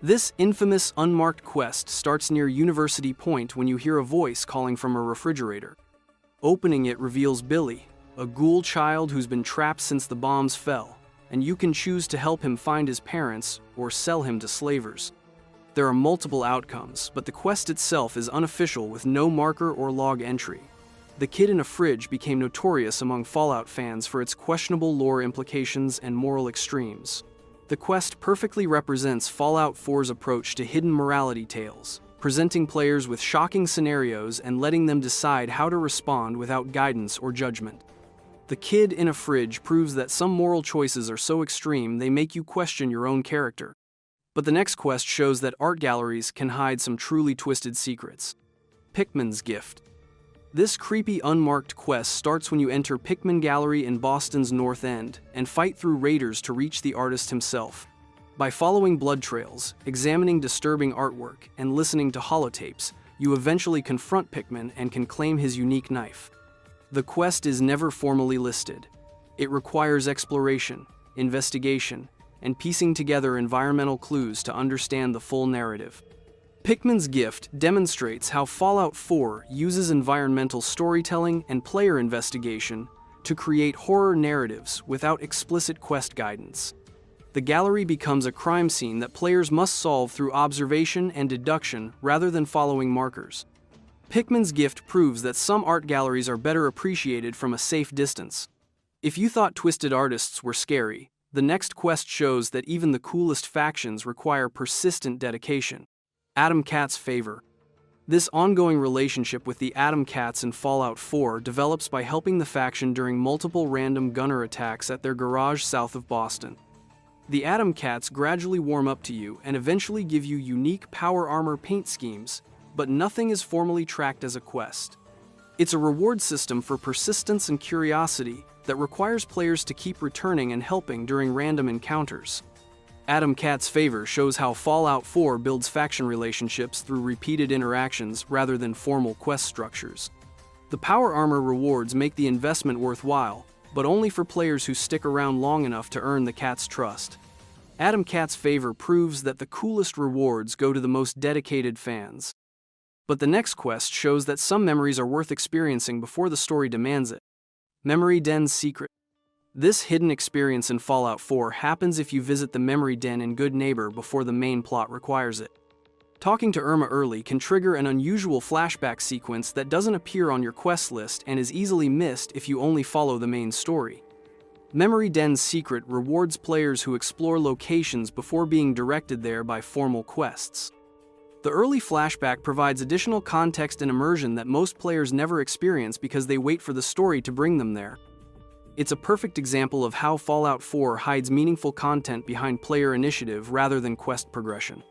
This infamous unmarked quest starts near University Point when you hear a voice calling from a refrigerator. Opening it reveals Billy, a ghoul child who's been trapped since the bombs fell, and you can choose to help him find his parents or sell him to slavers. There are multiple outcomes, but the quest itself is unofficial with no marker or log entry. The Kid in a Fridge became notorious among Fallout fans for its questionable lore implications and moral extremes. The quest perfectly represents Fallout 4's approach to hidden morality tales, presenting players with shocking scenarios and letting them decide how to respond without guidance or judgment. The Kid in a Fridge proves that some moral choices are so extreme they make you question your own character. But the next quest shows that art galleries can hide some truly twisted secrets. Pickman's Gift. This creepy unmarked quest starts when you enter Pickman Gallery in Boston's North End and fight through raiders to reach the artist himself. By following blood trails, examining disturbing artwork, and listening to holotapes, you eventually confront Pickman and can claim his unique knife. The quest is never formally listed. It requires exploration, investigation, and piecing together environmental clues to understand the full narrative. Pickman's Gift demonstrates how Fallout 4 uses environmental storytelling and player investigation to create horror narratives without explicit quest guidance. The gallery becomes a crime scene that players must solve through observation and deduction rather than following markers. Pickman's Gift proves that some art galleries are better appreciated from a safe distance. If you thought twisted artists were scary, the next quest shows that even the coolest factions require persistent dedication. Atom Cat's Favor. This ongoing relationship with the Atom Cats in Fallout 4 develops by helping the faction during multiple random gunner attacks at their garage south of Boston. The Atom Cats gradually warm up to you and eventually give you unique power armor paint schemes, but nothing is formally tracked as a quest. It's a reward system for persistence and curiosity that requires players to keep returning and helping during random encounters. Atom Cat's Favor shows how Fallout 4 builds faction relationships through repeated interactions rather than formal quest structures. The power armor rewards make the investment worthwhile, but only for players who stick around long enough to earn the cat's trust. Atom Cat's Favor proves that the coolest rewards go to the most dedicated fans. But the next quest shows that some memories are worth experiencing before the story demands it. Memory Den's Secret. This hidden experience in Fallout 4 happens if you visit the Memory Den in Good Neighbor before the main plot requires it. Talking to Irma early can trigger an unusual flashback sequence that doesn't appear on your quest list and is easily missed if you only follow the main story. Memory Den's Secret rewards players who explore locations before being directed there by formal quests. The early flashback provides additional context and immersion that most players never experience because they wait for the story to bring them there. It's a perfect example of how Fallout 4 hides meaningful content behind player initiative rather than quest progression.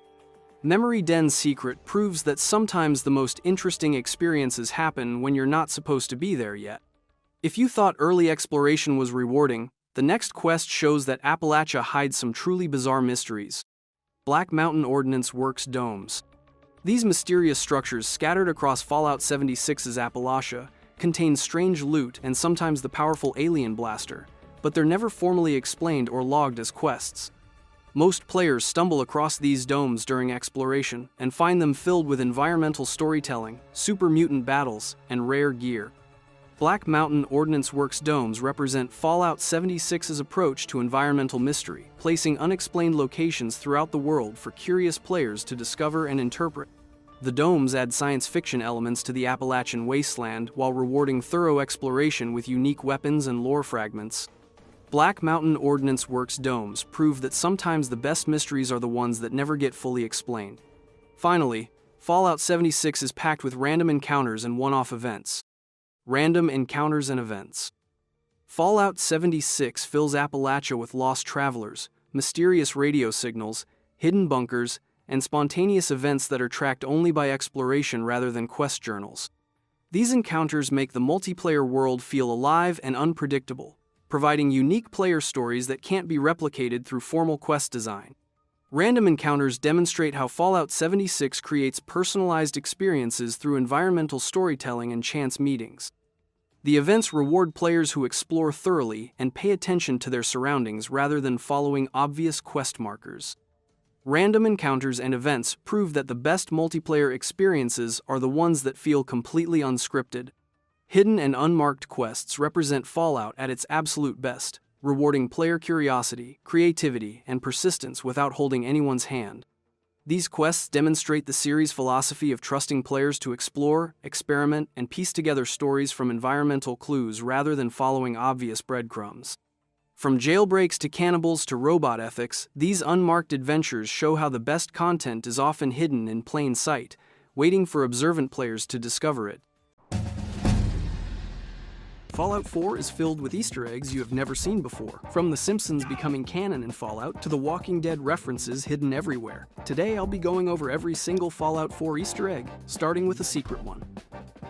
Memory Den's Secret proves that sometimes the most interesting experiences happen when you're not supposed to be there yet. If you thought early exploration was rewarding, the next quest shows that Appalachia hides some truly bizarre mysteries. Black Mountain Ordnance Works domes. These mysterious structures scattered across Fallout 76's Appalachia contain strange loot and sometimes the powerful alien blaster, but they're never formally explained or logged as quests. Most players stumble across these domes during exploration and find them filled with environmental storytelling, super mutant battles, and rare gear. Black Mountain Ordnance Works domes represent Fallout 76's approach to environmental mystery, placing unexplained locations throughout the world for curious players to discover and interpret. The domes add science fiction elements to the Appalachian wasteland while rewarding thorough exploration with unique weapons and lore fragments. Black Mountain Ordnance Works domes prove that sometimes the best mysteries are the ones that never get fully explained. Finally, Fallout 76 is packed with random encounters and one-off events. Random encounters and events. Fallout 76 fills Appalachia with lost travelers, mysterious radio signals, hidden bunkers, and spontaneous events that are tracked only by exploration rather than quest journals. These encounters make the multiplayer world feel alive and unpredictable, providing unique player stories that can't be replicated through formal quest design. Random encounters demonstrate how Fallout 76 creates personalized experiences through environmental storytelling and chance meetings. The events reward players who explore thoroughly and pay attention to their surroundings rather than following obvious quest markers. Random encounters and events prove that the best multiplayer experiences are the ones that feel completely unscripted. Hidden and unmarked quests represent Fallout at its absolute best, rewarding player curiosity, creativity, and persistence without holding anyone's hand. These quests demonstrate the series' philosophy of trusting players to explore, experiment, and piece together stories from environmental clues rather than following obvious breadcrumbs. From jailbreaks to cannibals to robot ethics, these unmarked adventures show how the best content is often hidden in plain sight, waiting for observant players to discover it. Fallout 4 is filled with Easter eggs you have never seen before, from The Simpsons becoming canon in Fallout to The Walking Dead references hidden everywhere. Today I'll be going over every single Fallout 4 Easter egg, starting with a secret one.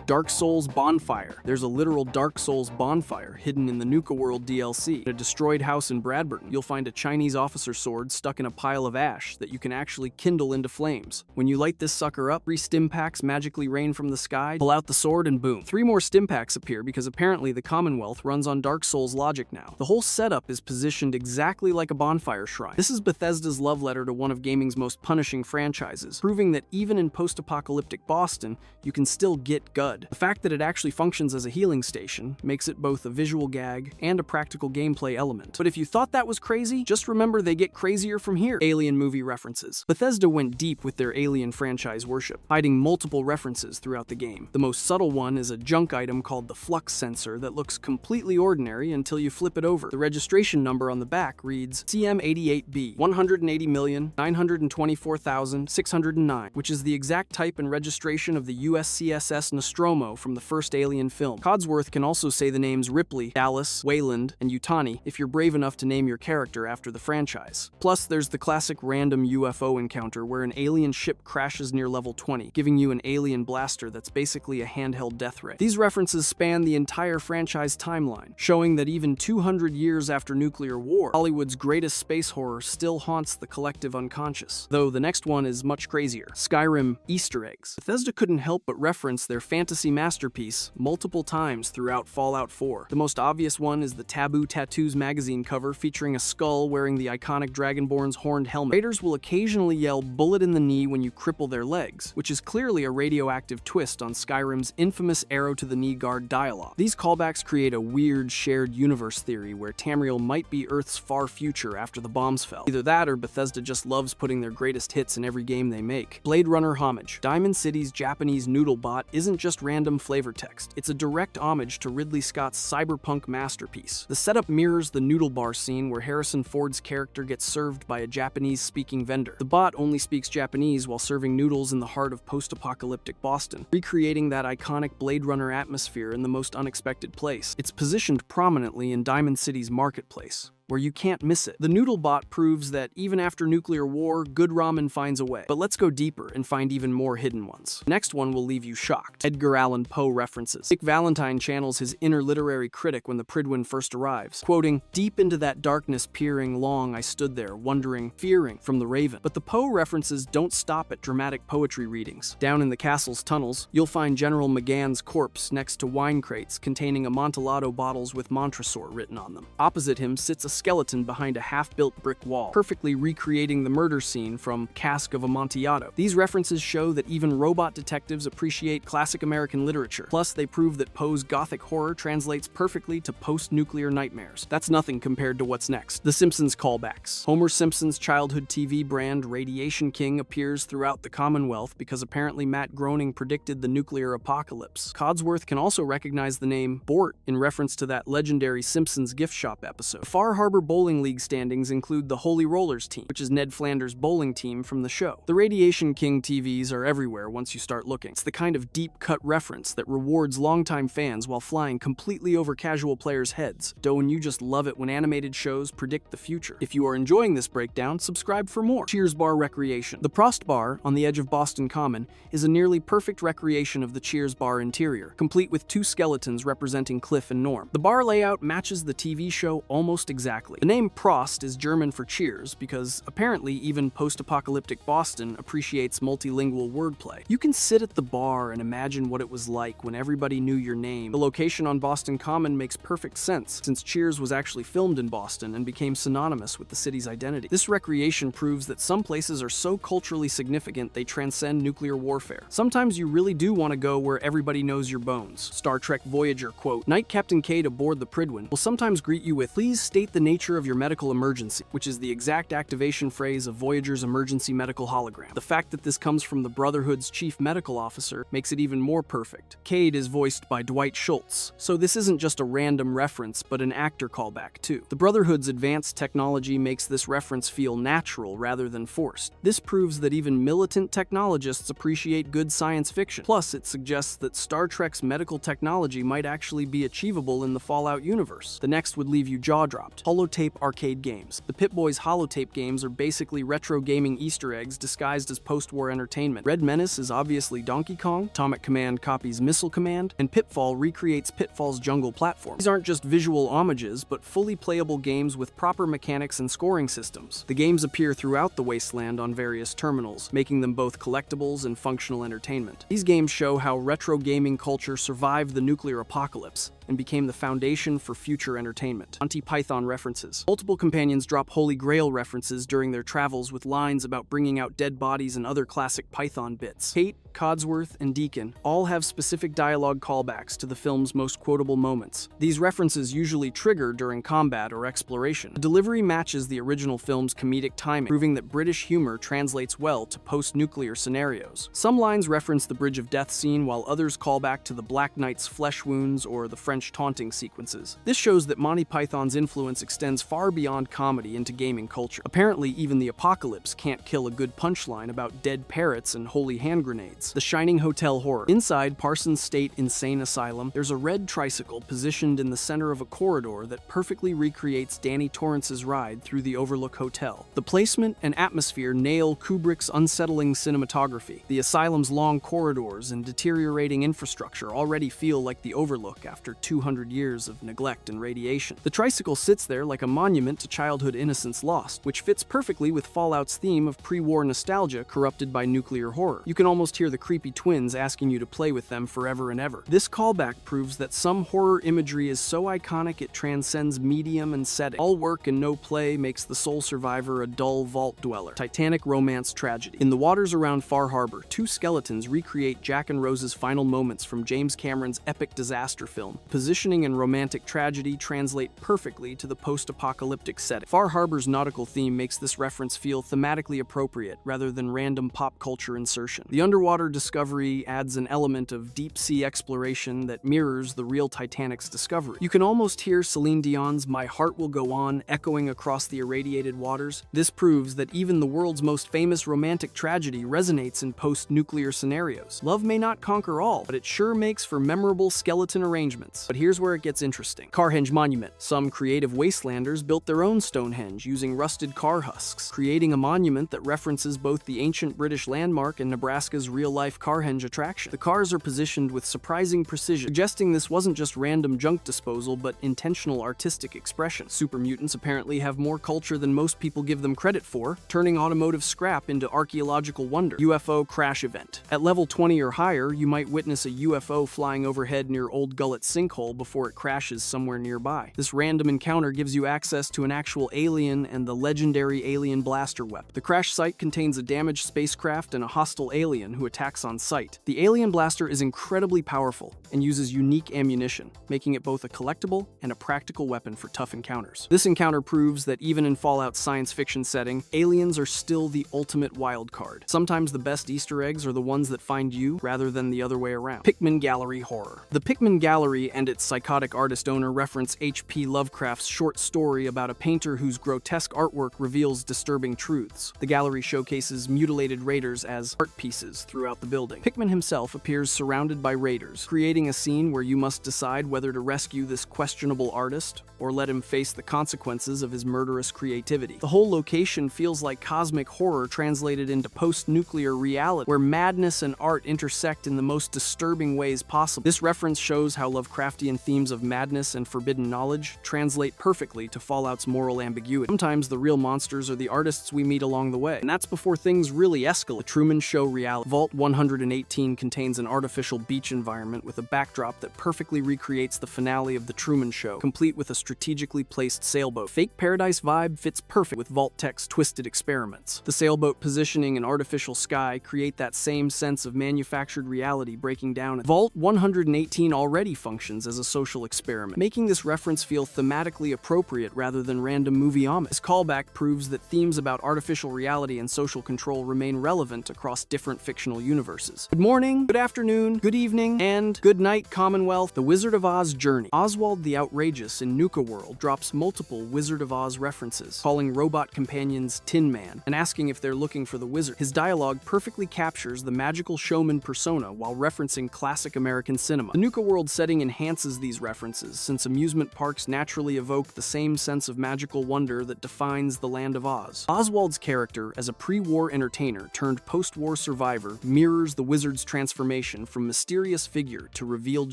Dark Souls Bonfire. There's a literal Dark Souls bonfire hidden in the Nuka World DLC. In a destroyed house in Bradburton, you'll find a Chinese officer sword stuck in a pile of ash that you can actually kindle into flames. When you light this sucker up, 3 stim packs magically rain from the sky, pull out the sword, and boom. 3 more stim packs appear because apparently the Commonwealth runs on Dark Souls logic now. The whole setup is positioned exactly like a bonfire shrine. This is Bethesda's love letter to one of gaming's most punishing franchises, proving that even in post-apocalyptic Boston, you can still get Gud. The fact that it actually functions as a healing station makes it both a visual gag and a practical gameplay element. But if you thought that was crazy, just remember they get crazier from here. Alien movie references. Bethesda went deep with their Alien franchise worship, hiding multiple references throughout the game. The most subtle one is a junk item called the flux sensor that looks completely ordinary until you flip it over. The registration number on the back reads CM88B 180,924,609, which is the exact type and registration of the USCSS Nostromo from the first Alien film. Codsworth can also say the names Ripley, Dallas, Wayland, and Yutani if you're brave enough to name your character after the franchise. Plus, there's the classic random UFO encounter where an alien ship crashes near level 20, giving you an alien blaster that's basically a handheld death ray. These references span the entire franchise timeline, showing that even 200 years after nuclear war, Hollywood's greatest space horror still haunts the collective unconscious. Though the next one is much crazier. Skyrim Easter eggs. Bethesda couldn't help but reference their fantasy masterpiece multiple times throughout Fallout 4. The most obvious one is the Taboo Tattoos magazine cover featuring a skull wearing the iconic Dragonborn's horned helmet. Raiders will occasionally yell "bullet in the knee" when you cripple their legs, which is clearly a radioactive twist on Skyrim's infamous arrow to the knee guard dialogue. These callbacks create a weird shared universe theory where Tamriel might be Earth's far future after the bombs fell. Either that or Bethesda just loves putting their greatest hits in every game they make. Blade Runner homage. Diamond City's Japanese Noodlebot isn't just random flavor text, it's a direct homage to Ridley Scott's cyberpunk masterpiece. The setup mirrors the noodle bar scene where Harrison Ford's character gets served by a Japanese-speaking vendor. The bot only speaks Japanese while serving noodles in the heart of post-apocalyptic Boston, recreating that iconic Blade Runner atmosphere in the most unexpected place. It's positioned prominently in Diamond City's marketplace, where you can't miss it. The Noodlebot proves that even after nuclear war, good ramen finds a way. But let's go deeper and find even more hidden ones. Next one will leave you shocked. Edgar Allan Poe references. Dick Valentine channels his inner literary critic when the Prydwen first arrives, quoting, "Deep into that darkness peering, long I stood there, wondering, fearing," from The Raven. But the Poe references don't stop at dramatic poetry readings. Down in the castle's tunnels, you'll find General McGann's corpse next to wine crates containing Amontillado bottles with Montresor written on them. Opposite him sits a skeleton behind a half-built brick wall, perfectly recreating the murder scene from Cask of Amontillado. These references show that even robot detectives appreciate classic American literature. Plus, they prove that Poe's gothic horror translates perfectly to post-nuclear nightmares. That's nothing compared to what's next. The Simpsons callbacks. Homer Simpson's childhood TV brand Radiation King appears throughout the Commonwealth because apparently Matt Groening predicted the nuclear apocalypse. Codsworth can also recognize the name Bort in reference to that legendary Simpsons gift shop episode. The Far Harbor Bowling League standings include the Holy Rollers team, which is Ned Flanders' bowling team from the show. The Radiation King TVs are everywhere once you start looking. It's the kind of deep-cut reference that rewards longtime fans while flying completely over casual players' heads. Don't you just love it when animated shows predict the future? If you are enjoying this breakdown, subscribe for more. Cheers Bar Recreation. The Prost Bar, on the edge of Boston Common, is a nearly perfect recreation of the Cheers Bar interior, complete with two skeletons representing Cliff and Norm. The bar layout matches the TV show almost exactly. The name Prost is German for cheers because apparently even post-apocalyptic Boston appreciates multilingual wordplay. You can sit at the bar and imagine what it was like when everybody knew your name. The location on Boston Common makes perfect sense, since Cheers was actually filmed in Boston and became synonymous with the city's identity. This recreation proves that some places are so culturally significant they transcend nuclear warfare. Sometimes you really do want to go where everybody knows your bones. Star Trek Voyager quote, "Night Captain Cade aboard the Prydwen will sometimes greet you with, 'Please state the nature of your medical emergency,' which is the exact activation phrase of Voyager's emergency medical hologram. The fact that this comes from the Brotherhood's chief medical officer makes it even more perfect. Cade is voiced by Dwight Schultz, so this isn't just a random reference, but an actor callback too. The Brotherhood's advanced technology makes this reference feel natural rather than forced. This proves that even militant technologists appreciate good science fiction. Plus, it suggests that Star Trek's medical technology might actually be achievable in the Fallout universe. The next would leave you jaw-dropped. Holotape arcade games. The Pip-Boys holotape games are basically retro gaming Easter eggs disguised as post-war entertainment. Red Menace is obviously Donkey Kong, Atomic Command copies Missile Command, and Pitfall recreates Pitfall's jungle platform. These aren't just visual homages, but fully playable games with proper mechanics and scoring systems. The games appear throughout the wasteland on various terminals, making them both collectibles and functional entertainment. These games show how retro gaming culture survived the nuclear apocalypse and became the foundation for future entertainment. Monty Python references. Multiple companions drop Holy Grail references during their travels with lines about bringing out dead bodies and other classic Python bits. Kate, Codsworth, and Deacon all have specific dialogue callbacks to the film's most quotable moments. These references usually trigger during combat or exploration. The delivery matches the original film's comedic timing, proving that British humor translates well to post-nuclear scenarios. Some lines reference the Bridge of Death scene, while others call back to the Black Knight's flesh wounds or the French taunting sequences. This shows that Monty Python's influence extends far beyond comedy into gaming culture. Apparently, even the apocalypse can't kill a good punchline about dead parrots and holy hand grenades. The Shining Hotel horror. Inside Parsons State Insane Asylum, there's a red tricycle positioned in the center of a corridor that perfectly recreates Danny Torrance's ride through the Overlook Hotel. The placement and atmosphere nail Kubrick's unsettling cinematography. The asylum's long corridors and deteriorating infrastructure already feel like the Overlook after 200 years of neglect and radiation. The tricycle sits there like a monument to childhood innocence lost, which fits perfectly with Fallout's theme of pre-war nostalgia corrupted by nuclear horror. You can almost hear the creepy twins asking you to play with them forever and ever. This callback proves that some horror imagery is so iconic it transcends medium and setting. All work and no play makes the sole survivor a dull vault dweller. Titanic romance tragedy. In the waters around Far Harbor, two skeletons recreate Jack and Rose's final moments from James Cameron's epic disaster film. Positioning and romantic tragedy translate perfectly to the post-apocalyptic setting. Far Harbor's nautical theme makes this reference feel thematically appropriate rather than random pop culture insertion. The underwater discovery adds an element of deep-sea exploration that mirrors the real Titanic's discovery. You can almost hear Celine Dion's "My Heart Will Go On" echoing across the irradiated waters. This proves that even the world's most famous romantic tragedy resonates in post-nuclear scenarios. Love may not conquer all, but it sure makes for memorable skeleton arrangements. But here's where it gets interesting. Carhenge Monument. Some creative wastelanders built their own Stonehenge using rusted car husks, creating a monument that references both the ancient British landmark and Nebraska's real real-life Carhenge attraction. The cars are positioned with surprising precision, suggesting this wasn't just random junk disposal, but intentional artistic expression. Super mutants apparently have more culture than most people give them credit for, turning automotive scrap into archaeological wonder. UFO crash event. At level 20 or higher, you might witness a UFO flying overhead near Old Gullet Sinkhole before it crashes somewhere nearby. This random encounter gives you access to an actual alien and the legendary alien blaster weapon. The crash site contains a damaged spacecraft and a hostile alien who attacks on sight. The alien blaster is incredibly powerful and uses unique ammunition, making it both a collectible and a practical weapon for tough encounters. This encounter proves that even in Fallout's science fiction setting, aliens are still the ultimate wild card. Sometimes the best Easter eggs are the ones that find you rather than the other way around. Pickman Gallery horror. The Pickman Gallery and its psychotic artist owner reference H.P. Lovecraft's short story about a painter whose grotesque artwork reveals disturbing truths. The gallery showcases mutilated raiders as art pieces throughout the building. Pickman himself appears surrounded by raiders, creating a scene where you must decide whether to rescue this questionable artist or let him face the consequences of his murderous creativity. The whole location feels like cosmic horror translated into post-nuclear reality, where madness and art intersect in the most disturbing ways possible. This reference shows how Lovecraftian themes of madness and forbidden knowledge translate perfectly to Fallout's moral ambiguity. Sometimes the real monsters are the artists we meet along the way, and that's before things really escalate. The Truman Show reality. Vault 118 contains an artificial beach environment with a backdrop that perfectly recreates the finale of The Truman Show, complete with a strategically placed sailboat. Fake Paradise vibe fits perfect with Vault-Tech's twisted experiments. The sailboat positioning and artificial sky create that same sense of manufactured reality breaking down. Vault 118 already functions as a social experiment, making this reference feel thematically appropriate rather than random movie homage. This callback proves that themes about artificial reality and social control remain relevant across different fictional universes. Good morning, good afternoon, good evening, and good night, Commonwealth. The Wizard of Oz Journey. Oswald the Outrageous in Nuka World drops multiple Wizard of Oz references, calling robot companions Tin Man and asking if they're looking for the wizard. His dialogue perfectly captures the magical showman persona while referencing classic American cinema. The Nuka World setting enhances these references, since amusement parks naturally evoke the same sense of magical wonder that defines the Land of Oz. Oswald's character as a pre-war entertainer turned post-war survivor mirrors the wizard's transformation from mysterious figure to revealed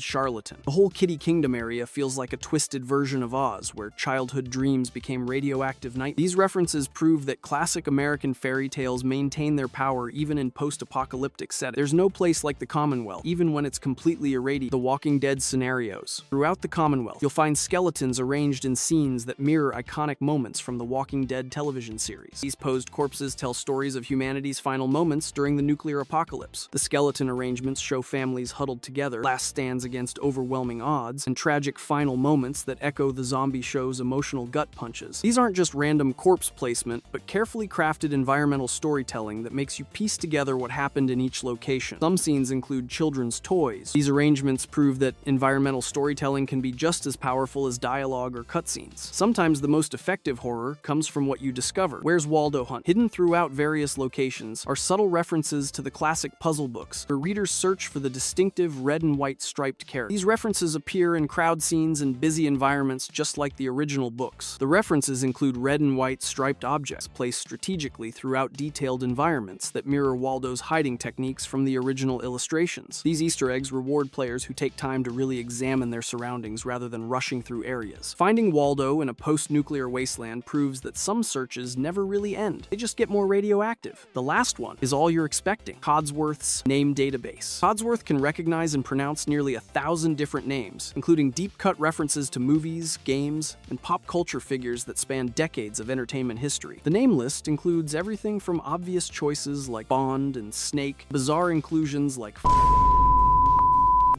charlatan. The whole Kitty Kingdom area feels like a twisted version of Oz, where childhood dreams became radioactive nightmares. These references prove that classic American fairy tales maintain their power even in post-apocalyptic settings. There's no place like the Commonwealth, even when it's completely irradiated. The Walking Dead scenarios. Throughout the Commonwealth, you'll find skeletons arranged in scenes that mirror iconic moments from the Walking Dead television series. These posed corpses tell stories of humanity's final moments during the nuclear apocalypse. The skeleton arrangements show families huddled together, last stands against overwhelming odds, and tragic final moments that echo the zombie show's emotional gut punches. These aren't just random corpse placement, but carefully crafted environmental storytelling that makes you piece together what happened in each location. Some scenes include children's toys. These arrangements prove that environmental storytelling can be just as powerful as dialogue or cutscenes. Sometimes the most effective horror comes from what you discover. Where's Waldo Hunt? Hidden throughout various locations are subtle references to the classic puzzle books, where readers search for the distinctive red and white striped characters. These references appear in crowd scenes and busy environments just like the original books. The references include red and white striped objects placed strategically throughout detailed environments that mirror Waldo's hiding techniques from the original illustrations. These Easter eggs reward players who take time to really examine their surroundings rather than rushing through areas. Finding Waldo in a post-nuclear wasteland proves that some searches never really end. They just get more radioactive. The last one is all you're expecting: Codsworth's name database. Codsworth can recognize and pronounce nearly 1,000 different names, including deep-cut references to movies, games, and pop culture figures that span decades of entertainment history. The name list includes everything from obvious choices like Bond and Snake, bizarre inclusions like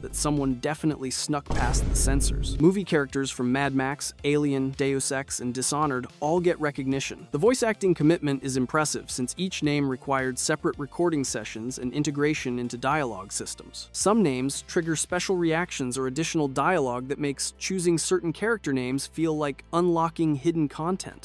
that someone definitely snuck past the censors. Movie characters from Mad Max, Alien, Deus Ex, and Dishonored all get recognition. The voice acting commitment is impressive, since each name required separate recording sessions and integration into dialogue systems. Some names trigger special reactions or additional dialogue that makes choosing certain character names feel like unlocking hidden content.